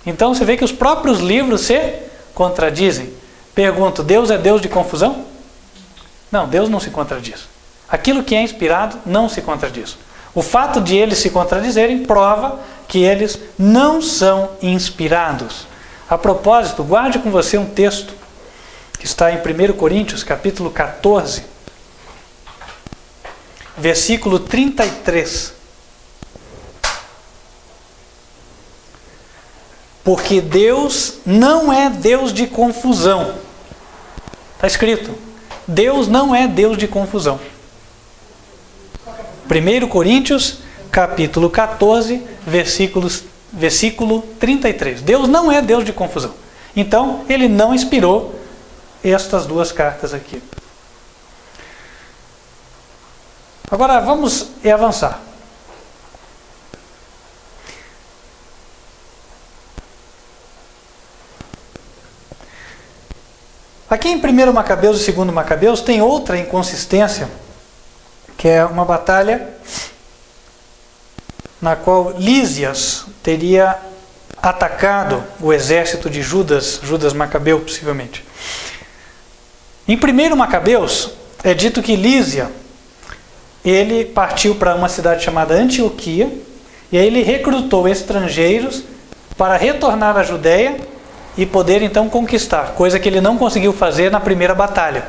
A: Então você vê que os próprios livros se contradizem. Pergunto, Deus é Deus de confusão? Não, Deus não se contradiz. Aquilo que é inspirado não se contradiz. O fato de eles se contradizerem prova que eles não são inspirados. A propósito, guarde com você um texto que está em 1 Coríntios, capítulo 14, versículo 33. porque Deus não é Deus de confusão. Está escrito, Deus não é Deus de confusão. 1 Coríntios, capítulo 14, versículo 33. Deus não é Deus de confusão. Então, ele não inspirou estas duas cartas aqui. Agora, vamos avançar. Aqui em 1 Macabeus e 2 Macabeus tem outra inconsistência, que é uma batalha na qual Lísias teria atacado o exército de Judas Macabeu, possivelmente. Em 1 Macabeus é dito que Lísia, ele partiu para uma cidade chamada Antioquia, e aí ele recrutou estrangeiros para retornar à Judéia e poder então conquistar, coisa que ele não conseguiu fazer na primeira batalha.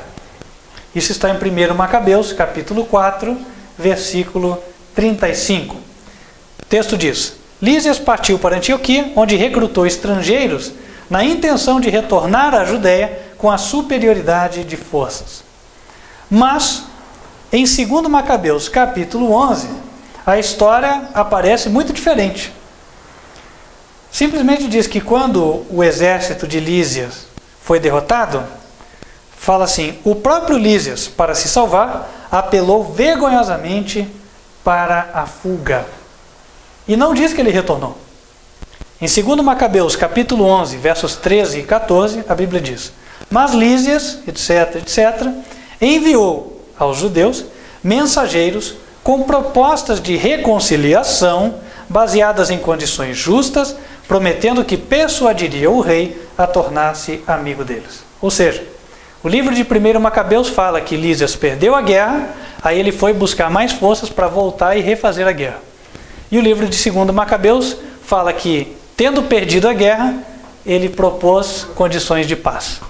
A: Isso está em 1 Macabeus, capítulo 4, versículo 35. O texto diz: Lísias partiu para Antioquia, onde recrutou estrangeiros na intenção de retornar à Judéia com a superioridade de forças. Mas, em 2 Macabeus, capítulo 11, a história aparece muito diferente. Simplesmente diz que quando o exército de Lísias foi derrotado, fala assim: o próprio Lísias, para se salvar, apelou vergonhosamente para a fuga. E não diz que ele retornou. Em 2 Macabeus, capítulo 11, versos 13 e 14, a Bíblia diz: mas Lísias, etc., enviou aos judeus mensageiros com propostas de reconciliação baseadas em condições justas, prometendo que persuadiria o rei a tornar-se amigo deles. Ou seja, o livro de 1 Macabeus fala que Lísias perdeu a guerra, aí ele foi buscar mais forças para voltar e refazer a guerra. E o livro de 2 Macabeus fala que, tendo perdido a guerra, ele propôs condições de paz.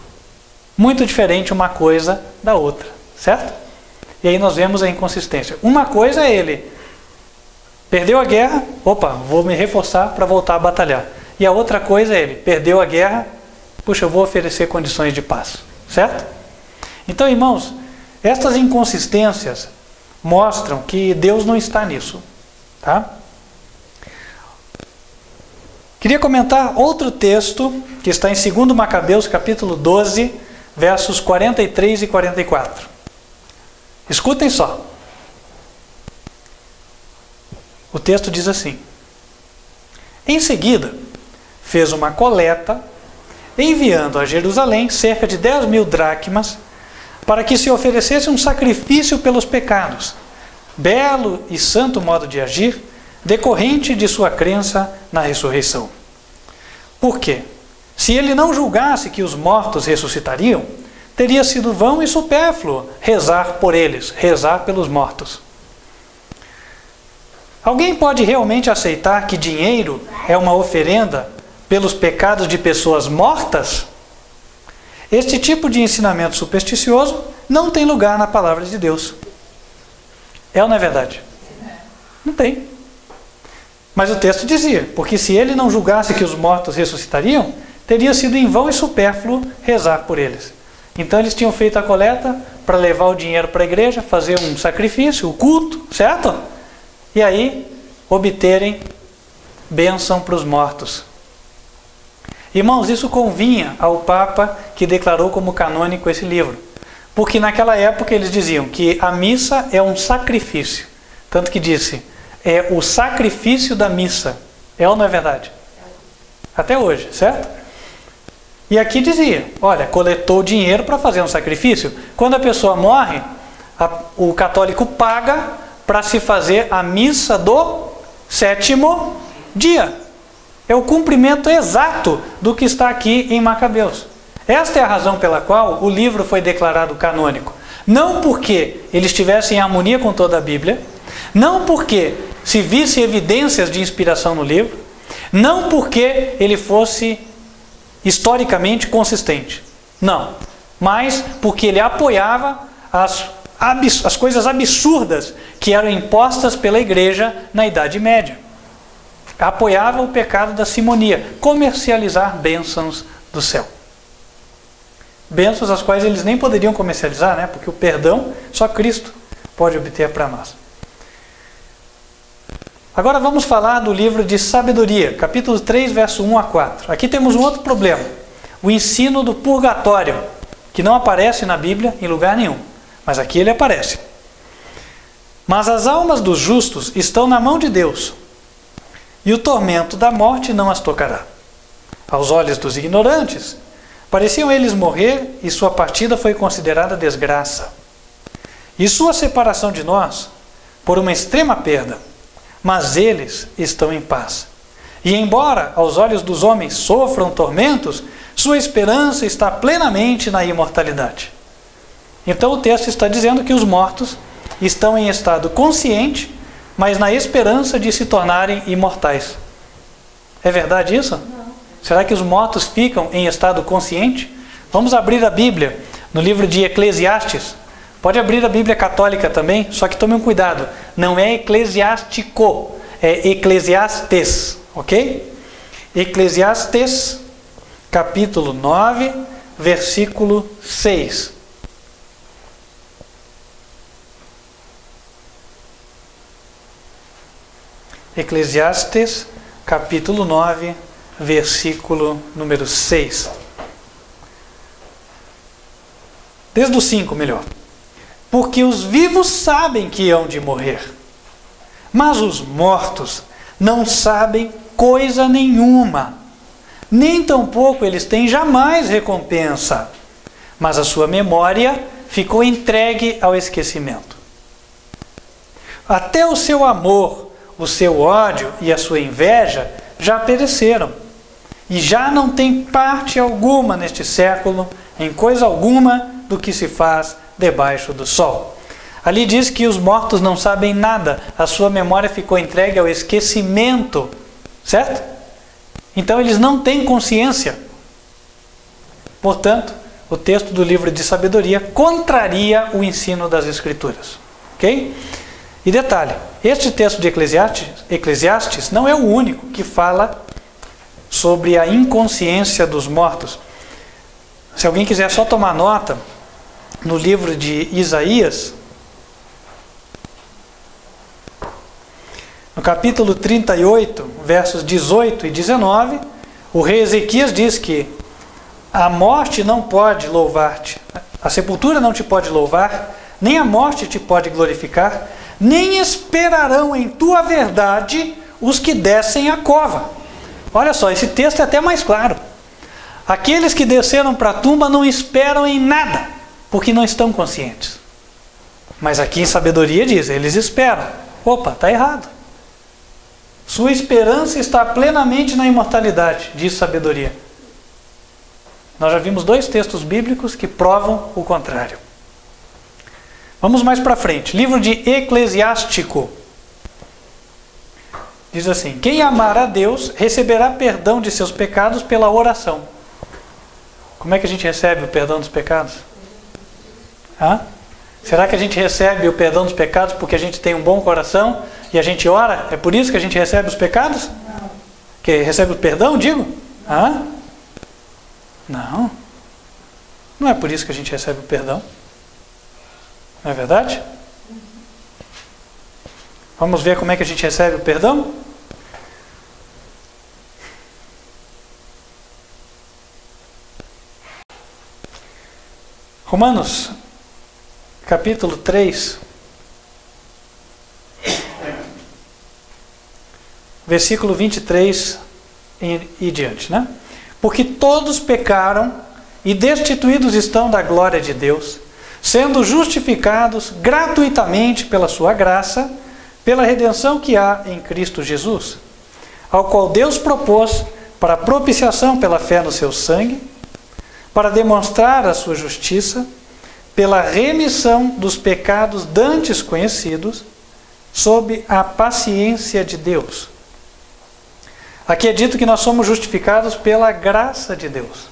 A: Muito diferente uma coisa da outra, certo? E aí nós vemos a inconsistência. Uma coisa é ele perdeu a guerra, vou me reforçar para voltar a batalhar. E a outra coisa é ele perdeu a guerra, eu vou oferecer condições de paz, certo? Então, irmãos, estas inconsistências mostram que Deus não está nisso, tá? Queria comentar outro texto que está em 2 Macabeus, capítulo 12, versos 43 e 44. Escutem só. O texto diz assim: em seguida, fez uma coleta, enviando a Jerusalém cerca de 10.000 dracmas, para que se oferecesse um sacrifício pelos pecados, belo e santo modo de agir, decorrente de sua crença na ressurreição. Por quê? Se ele não julgasse que os mortos ressuscitariam, teria sido vão e supérfluo rezar por eles, rezar pelos mortos. Alguém pode realmente aceitar que dinheiro é uma oferenda pelos pecados de pessoas mortas? Este tipo de ensinamento supersticioso não tem lugar na palavra de Deus. É ou não é verdade? Não tem. Mas o texto dizia, porque se ele não julgasse que os mortos ressuscitariam, teria sido em vão e supérfluo rezar por eles. Então eles tinham feito a coleta para levar o dinheiro para a igreja, fazer um sacrifício, o culto, certo? E aí obterem bênção para os mortos. Irmãos, isso convinha ao Papa que declarou como canônico esse livro. Porque naquela época eles diziam que a missa é um sacrifício. Tanto que disse, é o sacrifício da missa. É ou não é verdade? Até hoje, certo? E aqui dizia, olha, coletou dinheiro para fazer um sacrifício. Quando a pessoa morre, o católico paga para se fazer a missa do 7º dia. É o cumprimento exato do que está aqui em Macabeus. Esta é a razão pela qual o livro foi declarado canônico. Não porque ele estivesse em harmonia com toda a Bíblia, não porque se visse evidências de inspiração no livro, não porque ele fosse historicamente consistente. Não. Mas porque ele apoiava as coisas absurdas que eram impostas pela igreja na Idade Média. apoiava o pecado da simonia, comercializar bênçãos do céu. Bênçãos as quais eles nem poderiam comercializar, né? Porque o perdão só Cristo pode obter para nós. Agora vamos falar do livro de Sabedoria, capítulo 3, verso 1 a 4. Aqui temos um outro problema, o ensino do purgatório, que não aparece na Bíblia em lugar nenhum, mas aqui ele aparece. Mas as almas dos justos estão na mão de Deus, e o tormento da morte não as tocará. Aos olhos dos ignorantes, pareciam eles morrer, e sua partida foi considerada desgraça. E sua separação de nós, por uma extrema perda, mas eles estão em paz. E embora aos olhos dos homens sofram tormentos, sua esperança está plenamente na imortalidade. Então o texto está dizendo que os mortos estão em estado consciente, mas na esperança de se tornarem imortais. É verdade isso? Não. Será que os mortos ficam em estado consciente? Vamos abrir a Bíblia no livro de Eclesiastes. Pode abrir a Bíblia católica também, só que tome um cuidado. Não é eclesiástico, é Eclesiastes, ok? Eclesiastes, capítulo 9, versículo 6. Eclesiastes, capítulo 9, versículo número 6. Desde o 5, melhor. Porque os vivos sabem que hão de morrer, mas os mortos não sabem coisa nenhuma, nem tampouco eles têm jamais recompensa, mas a sua memória ficou entregue ao esquecimento. Até o seu amor, o seu ódio e a sua inveja já pereceram, e já não tem parte alguma neste século, em coisa alguma do que se faz debaixo do sol. Ali diz que os mortos não sabem nada, a sua memória ficou entregue ao esquecimento, certo? Então eles não têm consciência. Portanto, o texto do livro de Sabedoria contraria o ensino das Escrituras, ok? E detalhe, este texto de Eclesiastes não é o único que fala sobre a inconsciência dos mortos. Se alguém quiser só tomar nota, no livro de Isaías, no capítulo 38, versos 18 e 19, o rei Ezequias diz que a morte não pode louvar-te, a sepultura não te pode louvar, nem a morte te pode glorificar, nem esperarão em tua verdade os que descem a cova. Olha só, esse texto é até mais claro. Aqueles que desceram para a tumba não esperam em nada, porque não estão conscientes. Mas aqui em Sabedoria diz, eles esperam. Opa, está errado. Sua esperança está plenamente na imortalidade, diz Sabedoria. Nós já vimos 2 textos bíblicos que provam o contrário. Vamos mais para frente. Livro de Eclesiástico. Diz assim, quem amar a Deus receberá perdão de seus pecados pela oração. Como é que a gente recebe o perdão dos pecados? Será que a gente recebe o perdão dos pecados porque a gente tem um bom coração e a gente ora? É por isso que a gente recebe os pecados? Não. Que recebe o perdão, digo? Não. Não é por isso que a gente recebe o perdão. Não é verdade? Vamos ver como é que a gente recebe o perdão? Romanos, capítulo 3, versículo 23 e diante, né? Porque todos pecaram e destituídos estão da glória de Deus, sendo justificados gratuitamente pela sua graça, pela redenção que há em Cristo Jesus, ao qual Deus propôs para propiciação pela fé no seu sangue, para demonstrar a sua justiça, pela remissão dos pecados dantes conhecidos, sob a paciência de Deus. Aqui é dito que nós somos justificados pela graça de Deus.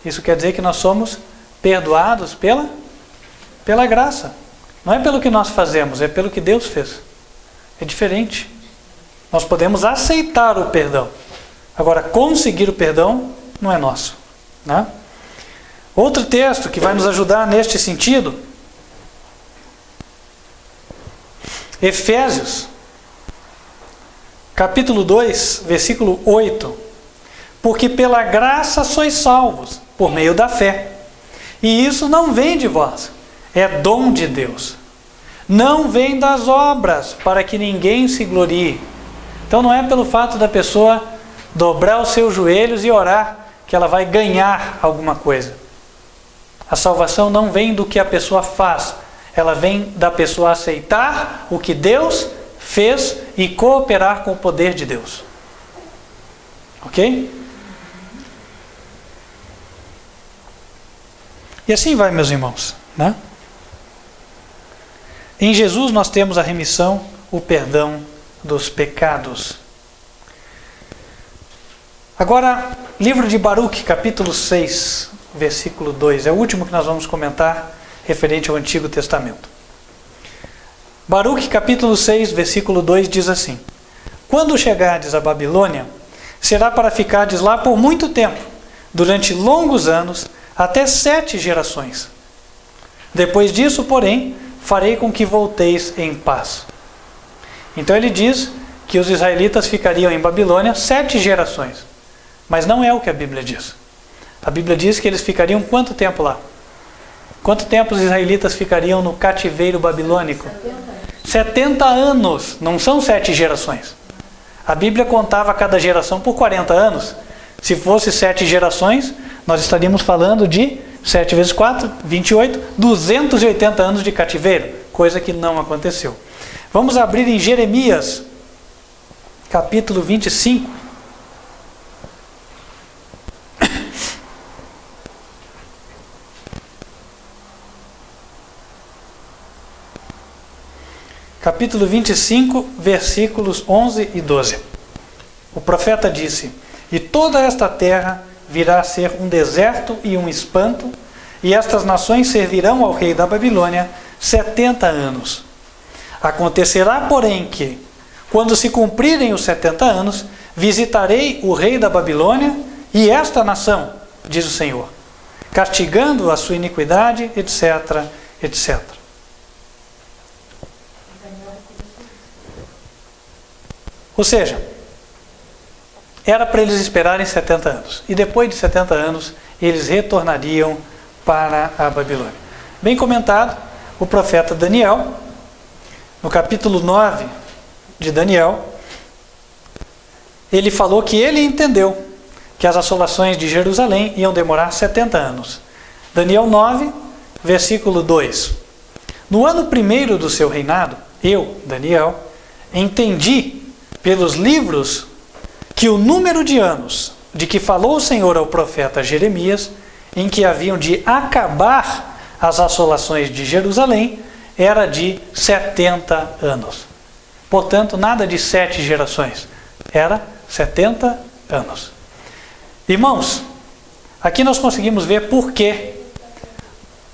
A: Isso quer dizer que nós somos perdoados pela graça. Não é pelo que nós fazemos, é pelo que Deus fez. É diferente. Nós podemos aceitar o perdão. Agora, conseguir o perdão não é nosso, né? Outro texto que vai nos ajudar neste sentido, Efésios, capítulo 2, versículo 8. Porque pela graça sois salvos, por meio da fé. E isso não vem de vós, é dom de Deus. Não vem das obras, para que ninguém se glorie. Então não é pelo fato da pessoa dobrar os seus joelhos e orar que ela vai ganhar alguma coisa. A salvação não vem do que a pessoa faz, ela vem da pessoa aceitar o que Deus fez e cooperar com o poder de Deus. Ok? E assim vai, meus irmãos, né? Em Jesus nós temos a remissão, o perdão dos pecados. Agora, livro de Baruque, capítulo 6, versículo 2. É o último que nós vamos comentar referente ao Antigo Testamento. Baruque, capítulo 6, versículo 2 diz assim: Quando chegardes à Babilônia, será para ficardes lá por muito tempo, durante longos anos, até 7 gerações. Depois disso, porém, farei com que volteis em paz. Então ele diz que os israelitas ficariam em Babilônia 7 gerações. Mas não é o que a Bíblia diz. A Bíblia diz que eles ficariam quanto tempo lá? Quanto tempo os israelitas ficariam no cativeiro babilônico? 70 anos, não são 7 gerações. A Bíblia contava cada geração por 40 anos. Se fosse 7 gerações, nós estaríamos falando de 7 vezes 4, 28, 280 anos de cativeiro, coisa que não aconteceu. Vamos abrir em Jeremias, capítulo 25. Capítulo 25, versículos 11 e 12. O profeta disse: E toda esta terra virá a ser um deserto e um espanto, e estas nações servirão ao rei da Babilônia 70 anos. Acontecerá, porém, que, quando se cumprirem os 70 anos, visitarei o rei da Babilônia e esta nação, diz o Senhor, castigando a sua iniquidade, etc, etc. Ou seja, era para eles esperarem 70 anos. E depois de 70 anos, eles retornariam para a Babilônia. Bem comentado, o profeta Daniel, no capítulo 9 de Daniel, ele falou que ele entendeu que as assolações de Jerusalém iam demorar 70 anos. Daniel 9, versículo 2. No ano primeiro do seu reinado, eu, Daniel, entendi pelos livros que o número de anos de que falou o Senhor ao profeta Jeremias, em que haviam de acabar as assolações de Jerusalém, era de 70 anos. Portanto, nada de 7 gerações, era 70 anos. Irmãos, aqui nós conseguimos ver por que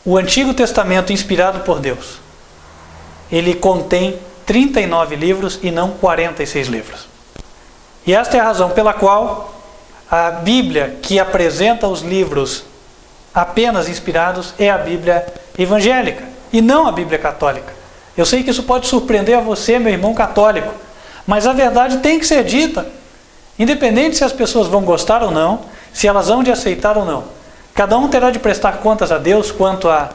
A: o Antigo Testamento, inspirado por Deus, ele contém 39 livros e não 46 livros. E esta é a razão pela qual a Bíblia que apresenta os livros apenas inspirados é a Bíblia evangélica e não a Bíblia católica. Eu sei que isso pode surpreender a você, meu irmão católico, mas a verdade tem que ser dita, independente se as pessoas vão gostar ou não, se elas vão de aceitar ou não. Cada um terá de prestar contas a Deus quanto a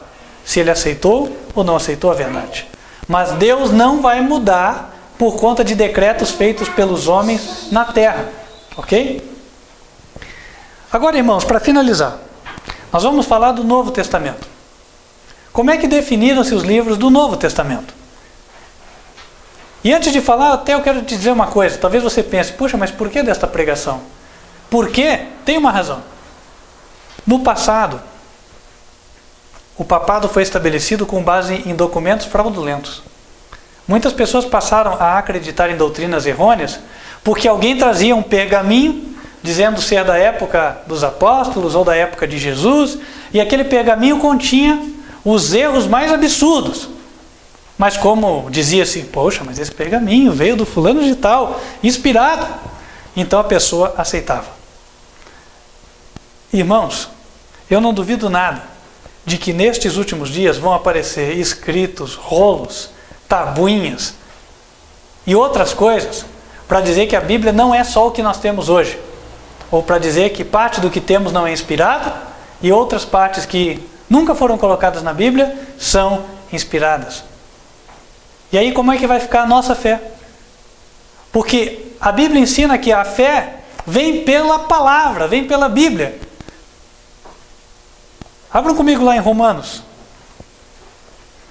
A: se ele aceitou ou não aceitou a verdade. Mas Deus não vai mudar por conta de decretos feitos pelos homens na terra, ok? Agora, irmãos, para finalizar, nós vamos falar do Novo Testamento. Como é que definiram-se os livros do Novo Testamento? E antes de falar, até eu quero te dizer uma coisa. Talvez você pense, puxa, mas por que desta pregação? Porque tem uma razão. No passado, o papado foi estabelecido com base em documentos fraudulentos. Muitas pessoas passaram a acreditar em doutrinas errôneas porque alguém trazia um pergaminho dizendo ser da época dos apóstolos ou da época de Jesus, e aquele pergaminho continha os erros mais absurdos. Mas como dizia-se, poxa, mas esse pergaminho veio do fulano de tal, inspirado. Então a pessoa aceitava. Irmãos, eu não duvido nada de que nestes últimos dias vão aparecer escritos, rolos, tabuinhas e outras coisas para dizer que a Bíblia não é só o que nós temos hoje. Ou para dizer que parte do que temos não é inspirado e outras partes que nunca foram colocadas na Bíblia são inspiradas. E aí como é que vai ficar a nossa fé? Porque a Bíblia ensina que a fé vem pela palavra, vem pela Bíblia. Abram comigo lá em Romanos.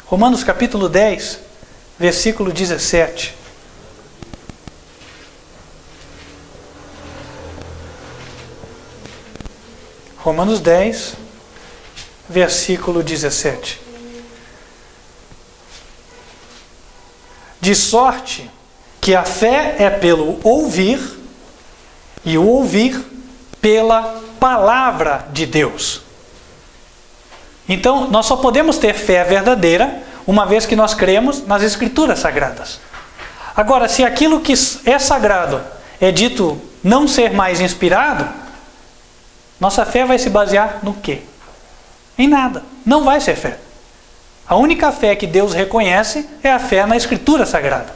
A: Romanos capítulo 10, versículo 17. Romanos 10, versículo 17. De sorte que a fé é pelo ouvir, e o ouvir pela palavra de Deus. Então, nós só podemos ter fé verdadeira uma vez que nós cremos nas Escrituras Sagradas. Agora, se aquilo que é sagrado é dito não ser mais inspirado, nossa fé vai se basear no quê? Em nada. Não vai ser fé. A única fé que Deus reconhece é a fé na Escritura Sagrada.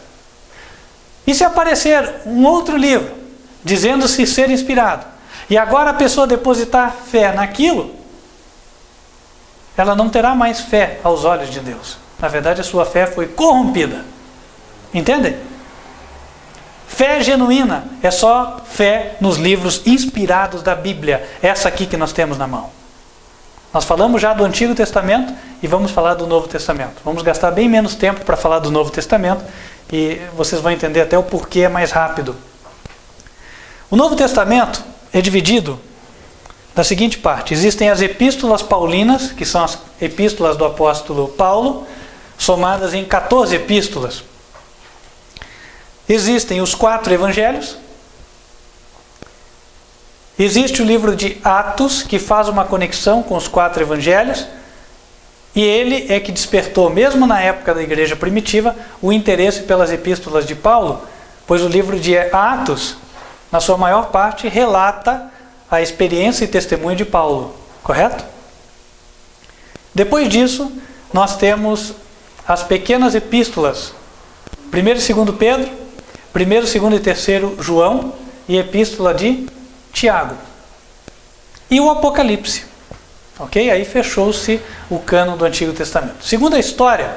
A: E se aparecer um outro livro dizendo-se ser inspirado, e agora a pessoa depositar fé naquilo, ela não terá mais fé aos olhos de Deus. Na verdade, a sua fé foi corrompida. Entendem? Fé genuína é só fé nos livros inspirados da Bíblia. Essa aqui que nós temos na mão. Nós falamos já do Antigo Testamento e vamos falar do Novo Testamento. Vamos gastar bem menos tempo para falar do Novo Testamento e vocês vão entender até o porquê é mais rápido. O Novo Testamento é dividido da seguinte parte. Existem as epístolas paulinas, que são as epístolas do apóstolo Paulo, somadas em 14 epístolas. Existem os 4 evangelhos. Existe o livro de Atos, que faz uma conexão com os 4 evangelhos. E ele é que despertou, mesmo na época da igreja primitiva, o interesse pelas epístolas de Paulo, pois o livro de Atos, na sua maior parte, relata a experiência e testemunho de Paulo, correto? Depois disso, nós temos as pequenas epístolas, 1º e 2º Pedro, 1º, 2º e 3º João e epístola de Tiago. E o Apocalipse. Ok? Aí fechou-se o cânon do Antigo Testamento. Segundo a história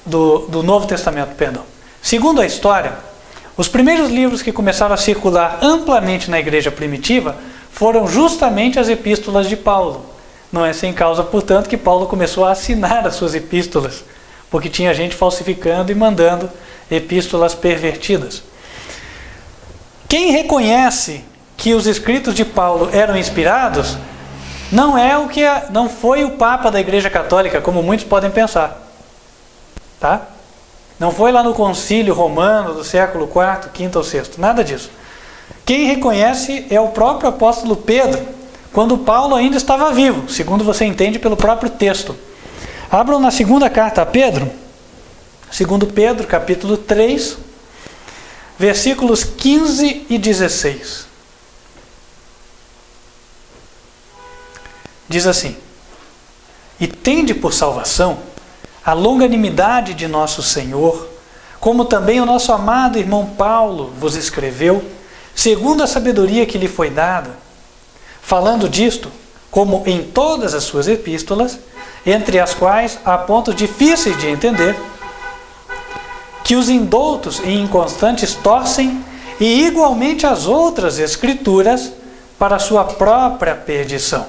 A: do Novo Testamento, perdão. Segundo a história, os primeiros livros que começaram a circular amplamente na igreja primitiva foram justamente as epístolas de Paulo. Não é sem causa, portanto, que Paulo começou a assinar as suas epístolas, porque tinha gente falsificando e mandando epístolas pervertidas. Quem reconhece que os escritos de Paulo eram inspirados não foi o Papa da Igreja Católica, como muitos podem pensar. Tá? Não foi lá no Concílio Romano do século IV, V ou VI, nada disso. Quem reconhece é o próprio apóstolo Pedro, quando Paulo ainda estava vivo, segundo você entende pelo próprio texto. Abram na segunda carta a Pedro, 2 Pedro, capítulo 3, versículos 15 e 16. Diz assim: E tende por salvação a longanimidade de nosso Senhor, como também o nosso amado irmão Paulo vos escreveu, segundo a sabedoria que lhe foi dada, falando disto, como em todas as suas epístolas, entre as quais há pontos difíceis de entender, que os indoutos e inconstantes torcem, e igualmente as outras escrituras, para a sua própria perdição.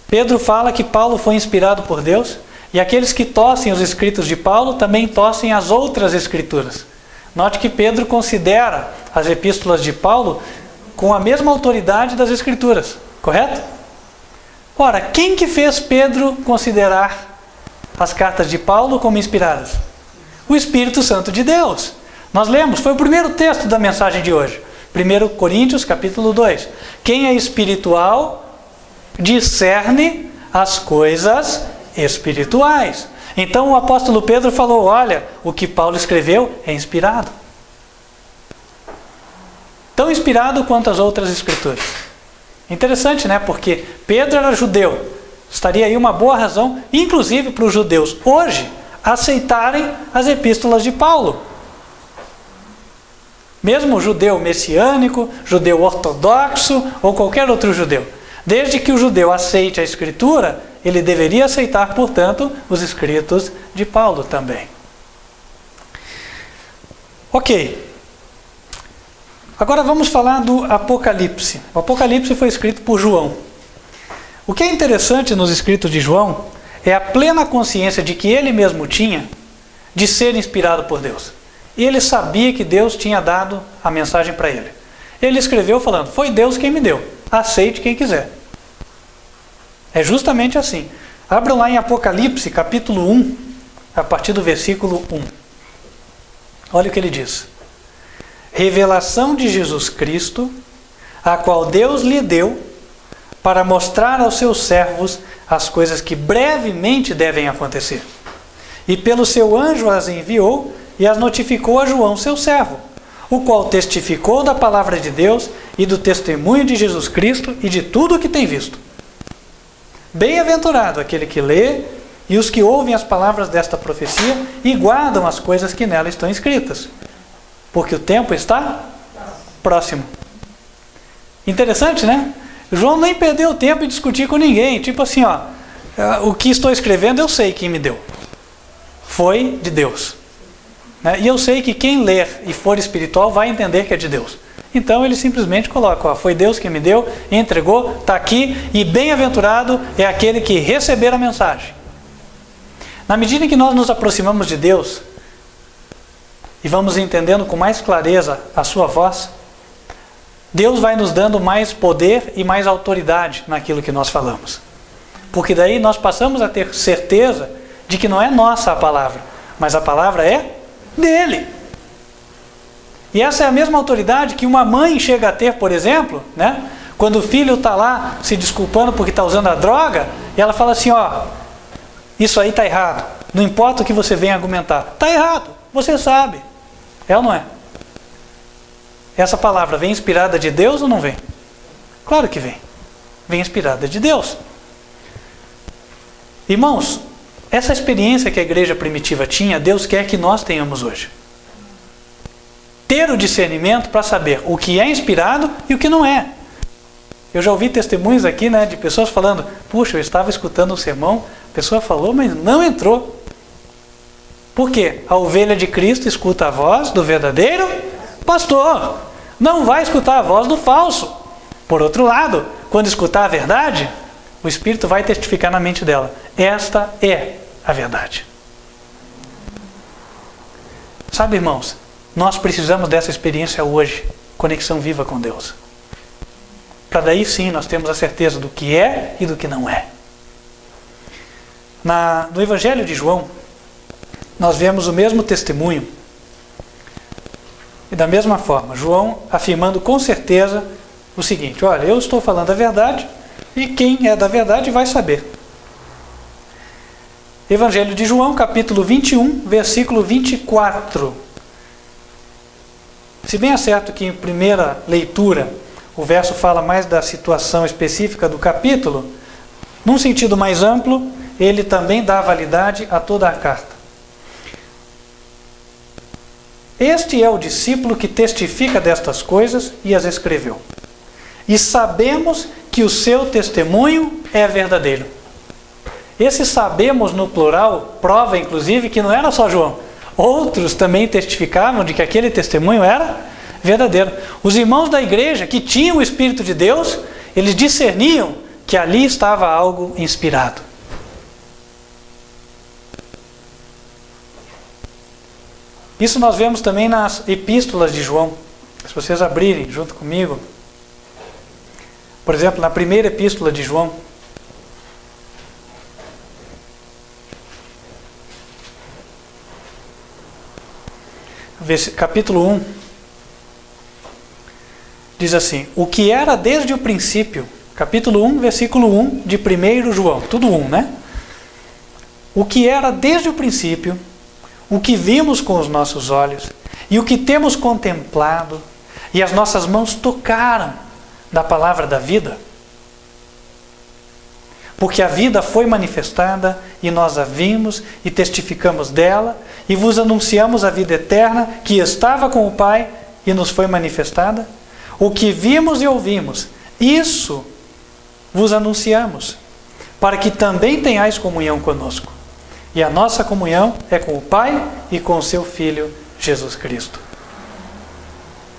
A: Pedro fala que Paulo foi inspirado por Deus, e aqueles que torcem os escritos de Paulo também torcem as outras escrituras. Note que Pedro considera as epístolas de Paulo com a mesma autoridade das escrituras, correto? Ora, quem que fez Pedro considerar as cartas de Paulo como inspiradas? O Espírito Santo de Deus. Nós lemos, foi o primeiro texto da mensagem de hoje. 1 Coríntios, capítulo 2. Quem é espiritual discerne as coisas espirituais. Então o apóstolo Pedro falou, olha, o que Paulo escreveu é inspirado. Tão inspirado quanto as outras escrituras. Interessante, né? Porque Pedro era judeu. Estaria aí uma boa razão, inclusive para os judeus hoje, aceitarem as epístolas de Paulo. Mesmo judeu messiânico, judeu ortodoxo ou qualquer outro judeu. Desde que o judeu aceite a escritura, ele deveria aceitar, portanto, os escritos de Paulo também. Ok. Agora vamos falar do Apocalipse. O Apocalipse foi escrito por João. O que é interessante nos escritos de João é a plena consciência de que ele mesmo tinha de ser inspirado por Deus. E ele sabia que Deus tinha dado a mensagem para ele. Ele escreveu falando, foi Deus quem me deu, aceite quem quiser. É justamente assim. Abra lá em Apocalipse, capítulo 1, a partir do versículo 1. Olha o que ele diz. Revelação de Jesus Cristo, a qual Deus lhe deu, para mostrar aos seus servos as coisas que brevemente devem acontecer. E pelo seu anjo as enviou e as notificou a João, seu servo, o qual testificou da palavra de Deus e do testemunho de Jesus Cristo e de tudo o que tem visto. Bem-aventurado aquele que lê e os que ouvem as palavras desta profecia e guardam as coisas que nela estão escritas, porque o tempo está próximo. Interessante, né? João nem perdeu tempo em discutir com ninguém. Tipo assim, ó, o que estou escrevendo eu sei quem me deu. Foi de Deus. Né? E eu sei que quem ler e for espiritual vai entender que é de Deus. Então ele simplesmente coloca, ó, foi Deus que me deu, entregou, está aqui, e bem-aventurado é aquele que receber a mensagem. Na medida em que nós nos aproximamos de Deus, e vamos entendendo com mais clareza a sua voz, Deus vai nos dando mais poder e mais autoridade naquilo que nós falamos. Porque daí nós passamos a ter certeza de que não é nossa a palavra, mas a palavra é dele. E essa é a mesma autoridade que uma mãe chega a ter, por exemplo, né? Quando o filho está lá se desculpando porque está usando a droga, e ela fala assim, ó, isso aí está errado. Não importa o que você venha argumentar. Está errado, você sabe. É ou não é? Essa palavra vem inspirada de Deus ou não vem? Claro que vem. Vem inspirada de Deus. Irmãos, essa experiência que a igreja primitiva tinha, Deus quer que nós tenhamos hoje. Ter o discernimento para saber o que é inspirado e o que não é. Eu já ouvi testemunhos aqui, né, de pessoas falando, puxa, eu estava escutando um sermão, a pessoa falou, mas não entrou. Por quê? A ovelha de Cristo escuta a voz do verdadeiro pastor. Não vai escutar a voz do falso. Por outro lado, quando escutar a verdade, o Espírito vai testificar na mente dela. Esta é a verdade. Sabe, irmãos, nós precisamos dessa experiência hoje. Conexão viva com Deus. Para daí sim nós temos a certeza do que é e do que não é. No Evangelho de João, nós vemos o mesmo testemunho. E da mesma forma, João afirmando com certeza o seguinte, olha, eu estou falando a verdade e quem é da verdade vai saber. Evangelho de João, capítulo 21, versículo 24. Se bem é certo que em primeira leitura o verso fala mais da situação específica do capítulo, num sentido mais amplo, ele também dá validade a toda a carta. Este é o discípulo que testifica destas coisas e as escreveu. E sabemos que o seu testemunho é verdadeiro. Esse sabemos no plural prova inclusive que não era só João. Outros também testificavam de que aquele testemunho era verdadeiro. Os irmãos da igreja que tinham o Espírito de Deus, eles discerniam que ali estava algo inspirado. Isso nós vemos também nas epístolas de João. Se vocês abrirem junto comigo, por exemplo, na primeira epístola de João, capítulo 1, diz assim, o que era desde o princípio, capítulo 1, versículo 1 de 1 João, tudo 1, né? o que era desde o princípio, o que vimos com os nossos olhos e o que temos contemplado e as nossas mãos tocaram da palavra da vida. Porque a vida foi manifestada e nós a vimos e testificamos dela e vos anunciamos a vida eterna que estava com o Pai e nos foi manifestada. O que vimos e ouvimos, isso vos anunciamos, para que também tenhais comunhão conosco. E a nossa comunhão é com o Pai e com o seu Filho, Jesus Cristo.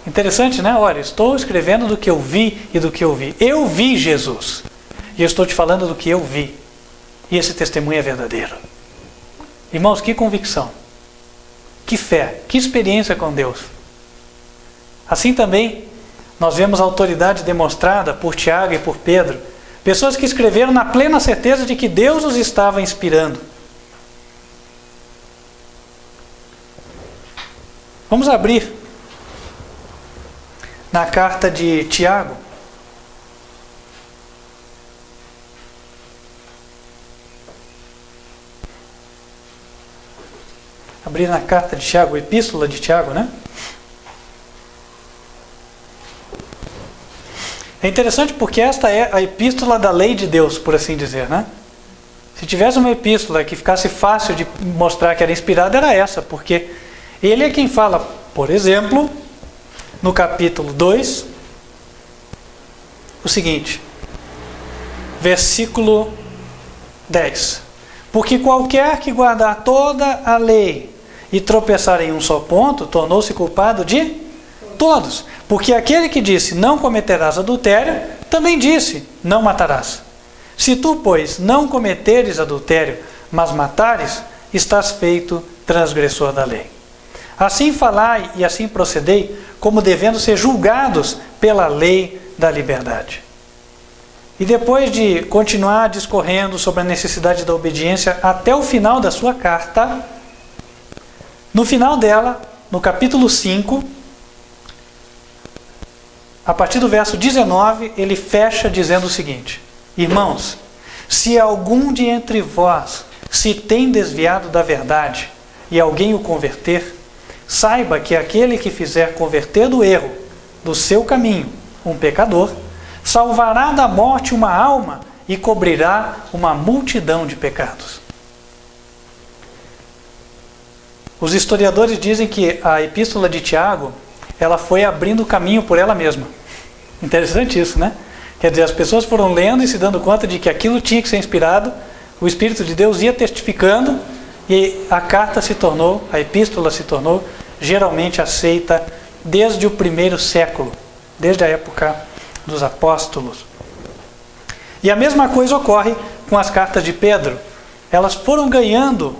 A: Interessante, né? Olha, estou escrevendo do que eu vi e do que eu vi. Eu vi Jesus. E eu estou te falando do que eu vi. E esse testemunho é verdadeiro. Irmãos, que convicção. Que fé. Que experiência com Deus. Assim também, nós vemos a autoridade demonstrada por Tiago e por Pedro. Pessoas que escreveram na plena certeza de que Deus os estava inspirando. Vamos abrir na carta de Tiago. Abrir na carta de Tiago, epístola de Tiago, né? É interessante porque esta é a epístola da lei de Deus, por assim dizer, né? Se tivesse uma epístola que ficasse fácil de mostrar que era inspirada, era essa, porque ele é quem fala, por exemplo, no capítulo 2, o seguinte, versículo 10. Porque qualquer que guardar toda a lei e tropeçar em um só ponto, tornou-se culpado de todos. Porque aquele que disse, não cometerás adultério, também disse, não matarás. Se tu, pois, não cometeres adultério, mas matares, estás feito transgressor da lei. Assim falai e assim procedei, como devendo ser julgados pela lei da liberdade. E depois de continuar discorrendo sobre a necessidade da obediência até o final da sua carta, no final dela, no capítulo 5, a partir do verso 19, ele fecha dizendo o seguinte: irmãos, se algum de entre vós se tem desviado da verdade e alguém o converter, saiba que aquele que fizer converter do erro, do seu caminho, um pecador, salvará da morte uma alma e cobrirá uma multidão de pecados. Os historiadores dizem que a epístola de Tiago, ela foi abrindo caminho por ela mesma. Interessante isso, né? Quer dizer, as pessoas foram lendo e se dando conta de que aquilo tinha que ser inspirado, o Espírito de Deus ia testificando, e a carta se tornou, a epístola se tornou geralmente aceita desde o primeiro século, desde a época dos apóstolos. E a mesma coisa ocorre com as cartas de Pedro. Elas foram ganhando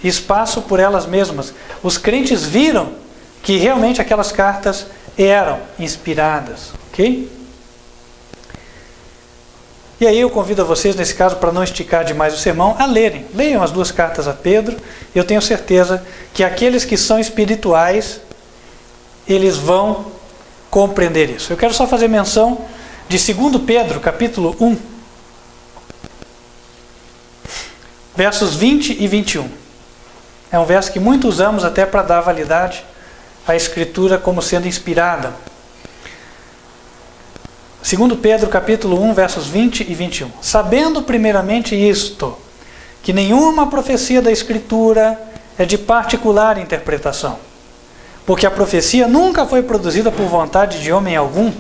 A: espaço por elas mesmas. Os crentes viram que realmente aquelas cartas eram inspiradas, ok? E aí eu convido a vocês, nesse caso, para não esticar demais o sermão, a lerem. Leiam as duas cartas a Pedro. Eu tenho certeza que aqueles que são espirituais, eles vão compreender isso. Eu quero só fazer menção de 2 Pedro, capítulo 1, versos 20 e 21. É um verso que muito usamos até para dar validade à Escritura como sendo inspirada. 2 Pedro capítulo 1, versos 20 e 21. Sabendo primeiramente isto, que nenhuma profecia da Escritura é de particular interpretação, porque a profecia nunca foi produzida por vontade de homem algum,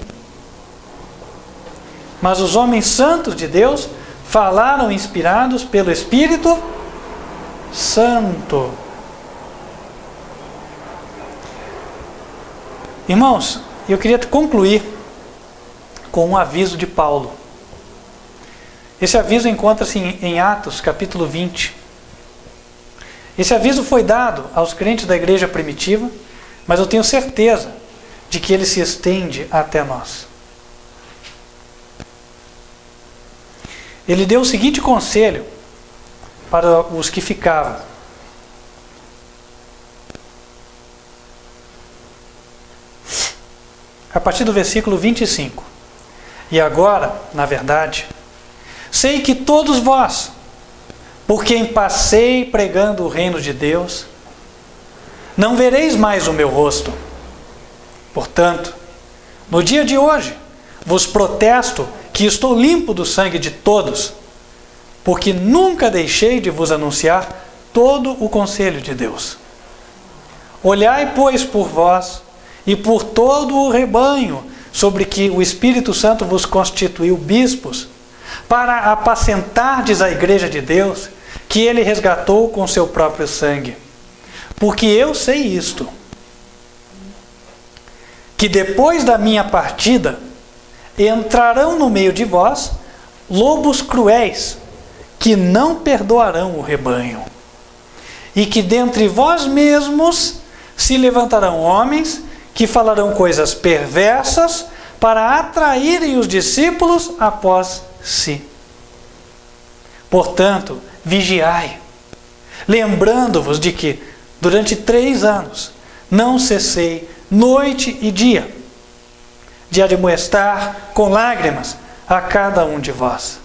A: mas os homens santos de Deus falaram inspirados pelo Espírito Santo. Irmãos, eu queria concluir com um aviso de Paulo. Esse aviso encontra-se em Atos, capítulo 20. Esse aviso foi dado aos crentes da igreja primitiva, mas eu tenho certeza de que ele se estende até nós. Ele deu o seguinte conselho para os que ficavam: a partir do versículo 25. E agora, na verdade, sei que todos vós, por quem passei pregando o reino de Deus, não vereis mais o meu rosto. Portanto, no dia de hoje, vos protesto que estou limpo do sangue de todos, porque nunca deixei de vos anunciar todo o conselho de Deus. Olhai, pois, por vós e por todo o rebanho sobre que o Espírito Santo vos constituiu bispos, para apacentardes a igreja de Deus, que ele resgatou com seu próprio sangue. Porque eu sei isto, que depois da minha partida, entrarão no meio de vós lobos cruéis, que não perdoarão o rebanho. E que dentre vós mesmos se levantarão homens que falarão coisas perversas para atraírem os discípulos após si. Portanto, vigiai, lembrando-vos de que, durante 3 anos, não cessei noite e dia, de admoestar com lágrimas a cada um de vós.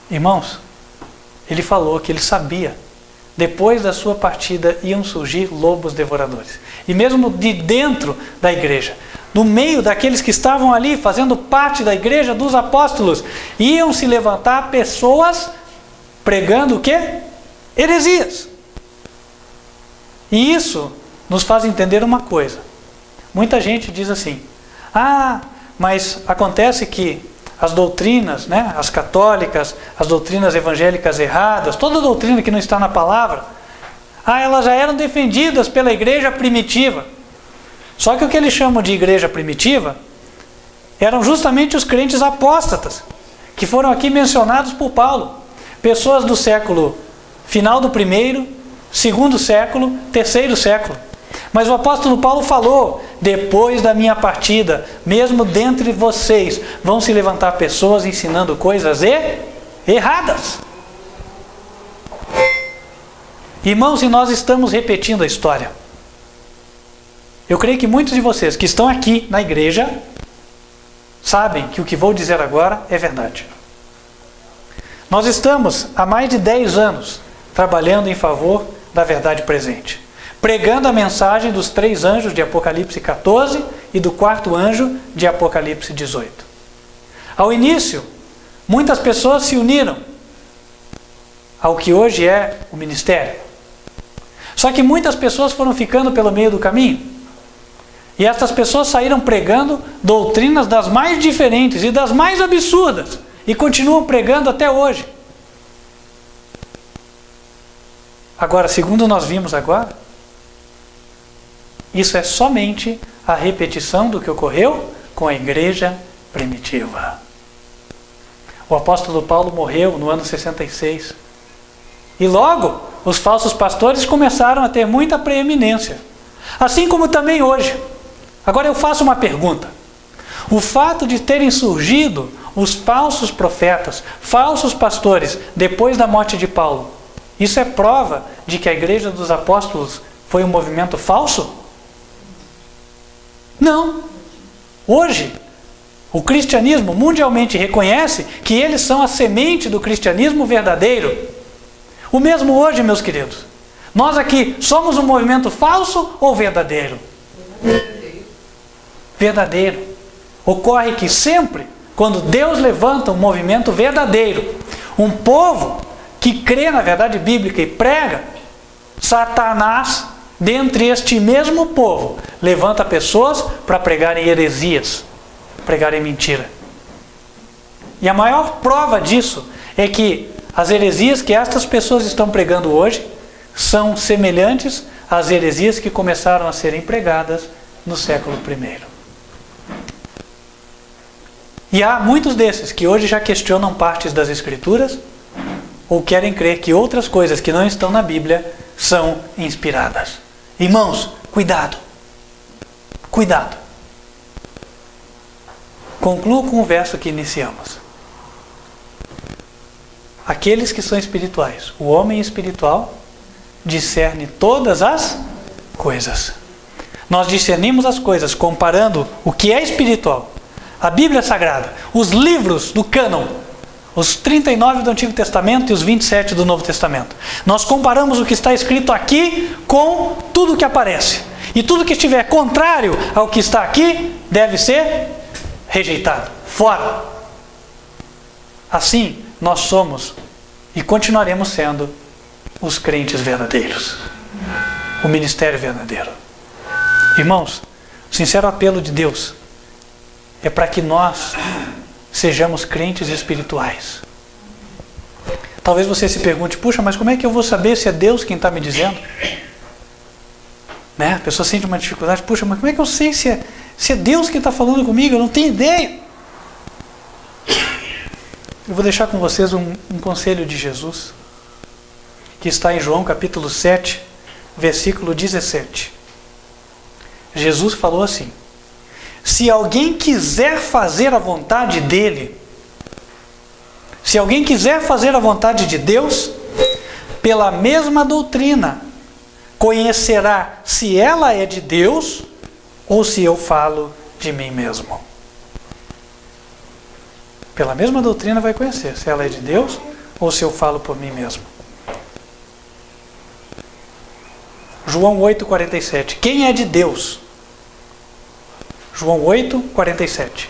A: Irmãos, ele falou que ele sabia, depois da sua partida iam surgir lobos devoradores. E mesmo de dentro da igreja, no meio daqueles que estavam ali fazendo parte da igreja dos apóstolos, iam se levantar pessoas pregando o quê? Heresias. E isso nos faz entender uma coisa. Muita gente diz assim: mas acontece que as doutrinas, as católicas, as doutrinas evangélicas erradas, toda doutrina que não está na palavra, elas já eram defendidas pela igreja primitiva. Só que o que eles chamam de igreja primitiva eram justamente os crentes apóstatas, que foram aqui mencionados por Paulo. Pessoas do século, final do 1º, 2º século, 3º século. Mas o apóstolo Paulo falou: depois da minha partida, mesmo dentre vocês, vão se levantar pessoas ensinando coisas erradas. Irmãos, e nós estamos repetindo a história. Eu creio que muitos de vocês que estão aqui na igreja sabem que o que vou dizer agora é verdade. Nós estamos há mais de 10 anos trabalhando em favor da verdade presente, pregando a mensagem dos 3 anjos de Apocalipse 14 e do 4º anjo de Apocalipse 18. Ao início, muitas pessoas se uniram ao que hoje é o ministério. Só que muitas pessoas foram ficando pelo meio do caminho. E essas pessoas saíram pregando doutrinas das mais diferentes e das mais absurdas, e continuam pregando até hoje. Agora, segundo nós vimos agora, isso é somente a repetição do que ocorreu com a igreja primitiva. O apóstolo Paulo morreu no ano 66. E logo, os falsos pastores começaram a ter muita preeminência. Assim como também hoje. Agora eu faço uma pergunta. O fato de terem surgido os falsos profetas, falsos pastores, depois da morte de Paulo, isso é prova de que a igreja dos apóstolos foi um movimento falso? Não. Hoje, o cristianismo mundialmente reconhece que eles são a semente do cristianismo verdadeiro. O mesmo hoje, meus queridos. Nós aqui somos um movimento falso ou verdadeiro? Verdadeiro. Ocorre que sempre, quando Deus levanta um movimento verdadeiro, um povo que crê na verdade bíblica e prega, Satanás, dentre este mesmo povo, levanta pessoas para pregarem heresias, pregarem mentira. E a maior prova disso é que as heresias que estas pessoas estão pregando hoje são semelhantes às heresias que começaram a serem pregadas no século I. E há muitos desses que hoje já questionam partes das Escrituras ou querem crer que outras coisas que não estão na Bíblia são inspiradas. Irmãos, cuidado. Cuidado. Concluo com o verso que iniciamos. Aqueles que são espirituais, o homem espiritual discerne todas as coisas. Nós discernimos as coisas comparando o que é espiritual, a Bíblia Sagrada, os livros do cânon, Os 39 do Antigo Testamento e os 27 do Novo Testamento. Nós comparamos o que está escrito aqui com tudo o que aparece. E tudo que estiver contrário ao que está aqui deve ser rejeitado, fora. Assim, nós somos e continuaremos sendo os crentes verdadeiros. O ministério verdadeiro. Irmãos, o sincero apelo de Deus é para que nós sejamos crentes espirituais. Talvez você se pergunte, puxa, mas como é que eu vou saber se é Deus quem está me dizendo? Né? A pessoa sente uma dificuldade, puxa, mas como é que eu sei se é Deus quem está falando comigo? Eu não tenho ideia. Eu vou deixar com vocês um conselho de Jesus, que está em João capítulo 7, versículo 17. Jesus falou assim: se alguém quiser fazer a vontade dele, se alguém quiser fazer a vontade de Deus, pela mesma doutrina, conhecerá se ela é de Deus ou se eu falo de mim mesmo. Pela mesma doutrina vai conhecer se ela é de Deus ou se eu falo por mim mesmo. João 8,47. Quem é de Deus? João 8,47.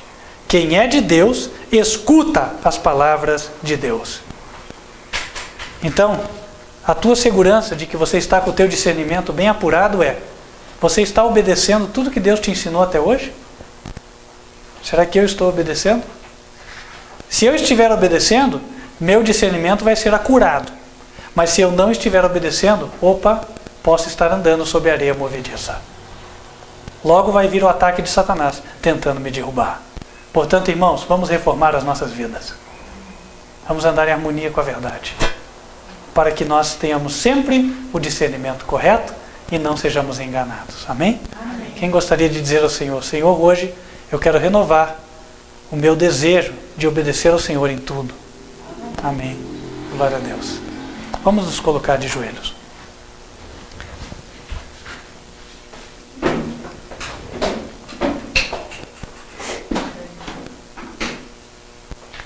A: Quem é de Deus, escuta as palavras de Deus. Então, a tua segurança de que você está com o teu discernimento bem apurado é: você está obedecendo tudo que Deus te ensinou até hoje? Será que eu estou obedecendo? Se eu estiver obedecendo, meu discernimento vai ser acurado. Mas se eu não estiver obedecendo, posso estar andando sobre areia movediça. Logo vai vir o ataque de Satanás, tentando me derrubar. Portanto, irmãos, vamos reformar as nossas vidas. Vamos andar em harmonia com a verdade, para que nós tenhamos sempre o discernimento correto e não sejamos enganados. Amém? Amém. Quem gostaria de dizer ao Senhor: Senhor, hoje eu quero renovar o meu desejo de obedecer ao Senhor em tudo. Amém. Glória a Deus. Vamos nos colocar de joelhos.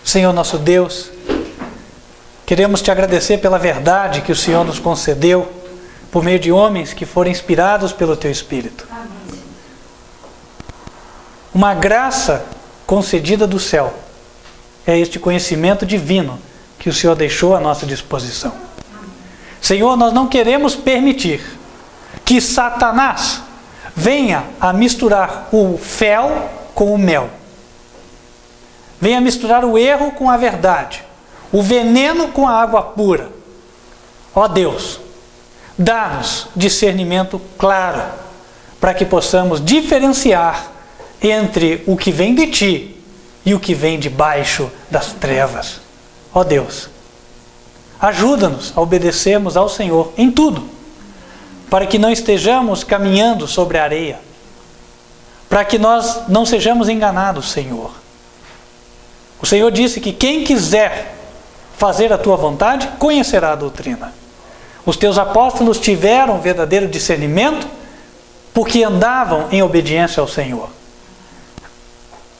A: Senhor nosso Deus, queremos te agradecer pela verdade que o Senhor nos concedeu por meio de homens que foram inspirados pelo teu Espírito. Uma graça concedida do céu é este conhecimento divino que o Senhor deixou à nossa disposição. Senhor, nós não queremos permitir que Satanás venha a misturar o fel com o mel. Venha misturar o erro com a verdade, o veneno com a água pura. Ó Deus, dá-nos discernimento claro, para que possamos diferenciar entre o que vem de ti e o que vem debaixo das trevas. Ó Deus, ajuda-nos a obedecermos ao Senhor em tudo, para que não estejamos caminhando sobre a areia, para que nós não sejamos enganados, Senhor. O Senhor disse que quem quiser fazer a tua vontade, conhecerá a doutrina. Os teus apóstolos tiveram verdadeiro discernimento, porque andavam em obediência ao Senhor.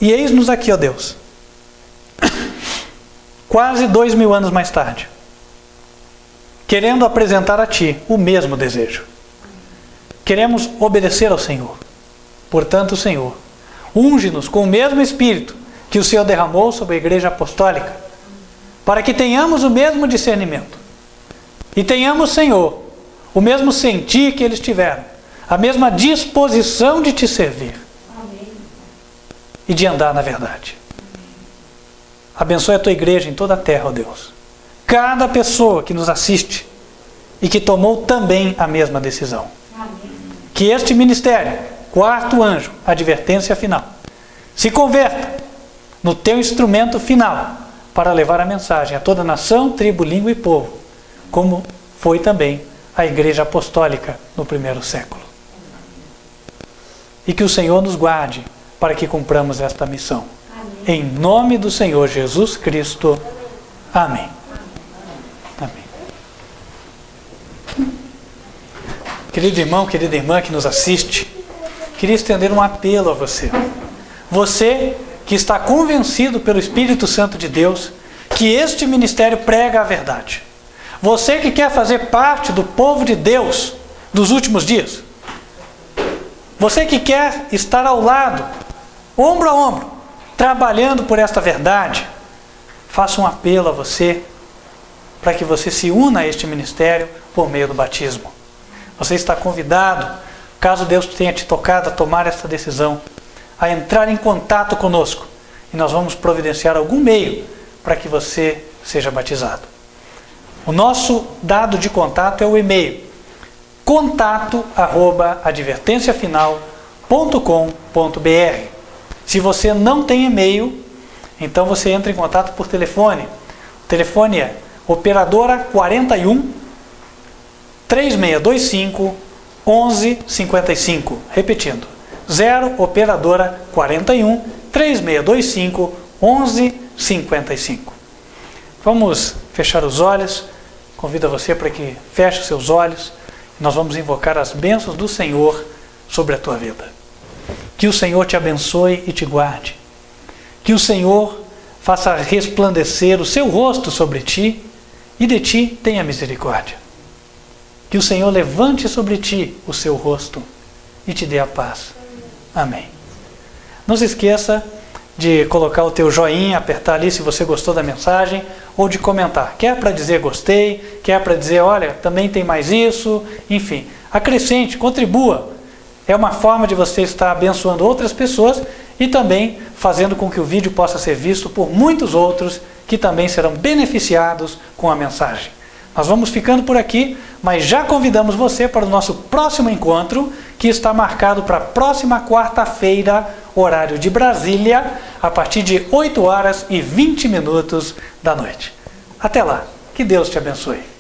A: E eis-nos aqui, ó Deus, quase 2000 anos mais tarde, querendo apresentar a Ti o mesmo desejo. Queremos obedecer ao Senhor. Portanto, Senhor, unge-nos com o mesmo Espírito que o Senhor derramou sobre a Igreja Apostólica, para que tenhamos o mesmo discernimento. E tenhamos, Senhor, o mesmo sentir que eles tiveram, a mesma disposição de Te servir. Amém. E de andar na verdade. Abençoe a Tua Igreja em toda a terra, ó Deus. Cada pessoa que nos assiste e que tomou também a mesma decisão. Amém. Que este ministério, quarto anjo, advertência final, se converta no Teu instrumento final para levar a mensagem a toda nação, tribo, língua e povo, como foi também a Igreja Apostólica no primeiro século. E que o Senhor nos guarde para que cumpramos esta missão. Amém. Em nome do Senhor Jesus Cristo. Amém. Amém. Querido irmão, querida irmã que nos assiste, queria estender um apelo a você. Você que está convencido pelo Espírito Santo de Deus que este ministério prega a verdade. Você que quer fazer parte do povo de Deus dos últimos dias. Você que quer estar ao lado, ombro a ombro, trabalhando por esta verdade. Faço um apelo a você para que você se una a este ministério por meio do batismo. Você está convidado, caso Deus tenha te tocado a tomar esta decisão, a entrar em contato conosco. E nós vamos providenciar algum meio para que você seja batizado. O nosso dado de contato é o e-mail contato@advertenciafinal.com.br. Se você não tem e-mail, então você entra em contato por telefone. O telefone é operadora 41 3625 1155. Repetindo, 0 operadora 41 3625 1155. Vamos fechar os olhos. Convido a você para que feche os seus olhos. Nós vamos invocar as bênçãos do Senhor sobre a tua vida. Que o Senhor te abençoe e te guarde. Que o Senhor faça resplandecer o seu rosto sobre ti e de ti tenha misericórdia. Que o Senhor levante sobre ti o seu rosto e te dê a paz. Amém. Não se esqueça de colocar o teu joinha, apertar ali se você gostou da mensagem, ou de comentar. Quer para dizer gostei, quer para dizer, olha, também tem mais isso, enfim. Acrescente, contribua. É uma forma de você estar abençoando outras pessoas e também fazendo com que o vídeo possa ser visto por muitos outros que também serão beneficiados com a mensagem. Nós vamos ficando por aqui, mas já convidamos você para o nosso próximo encontro, que está marcado para a próxima quarta-feira, horário de Brasília, a partir de 8h20 da noite. Até lá, que Deus te abençoe.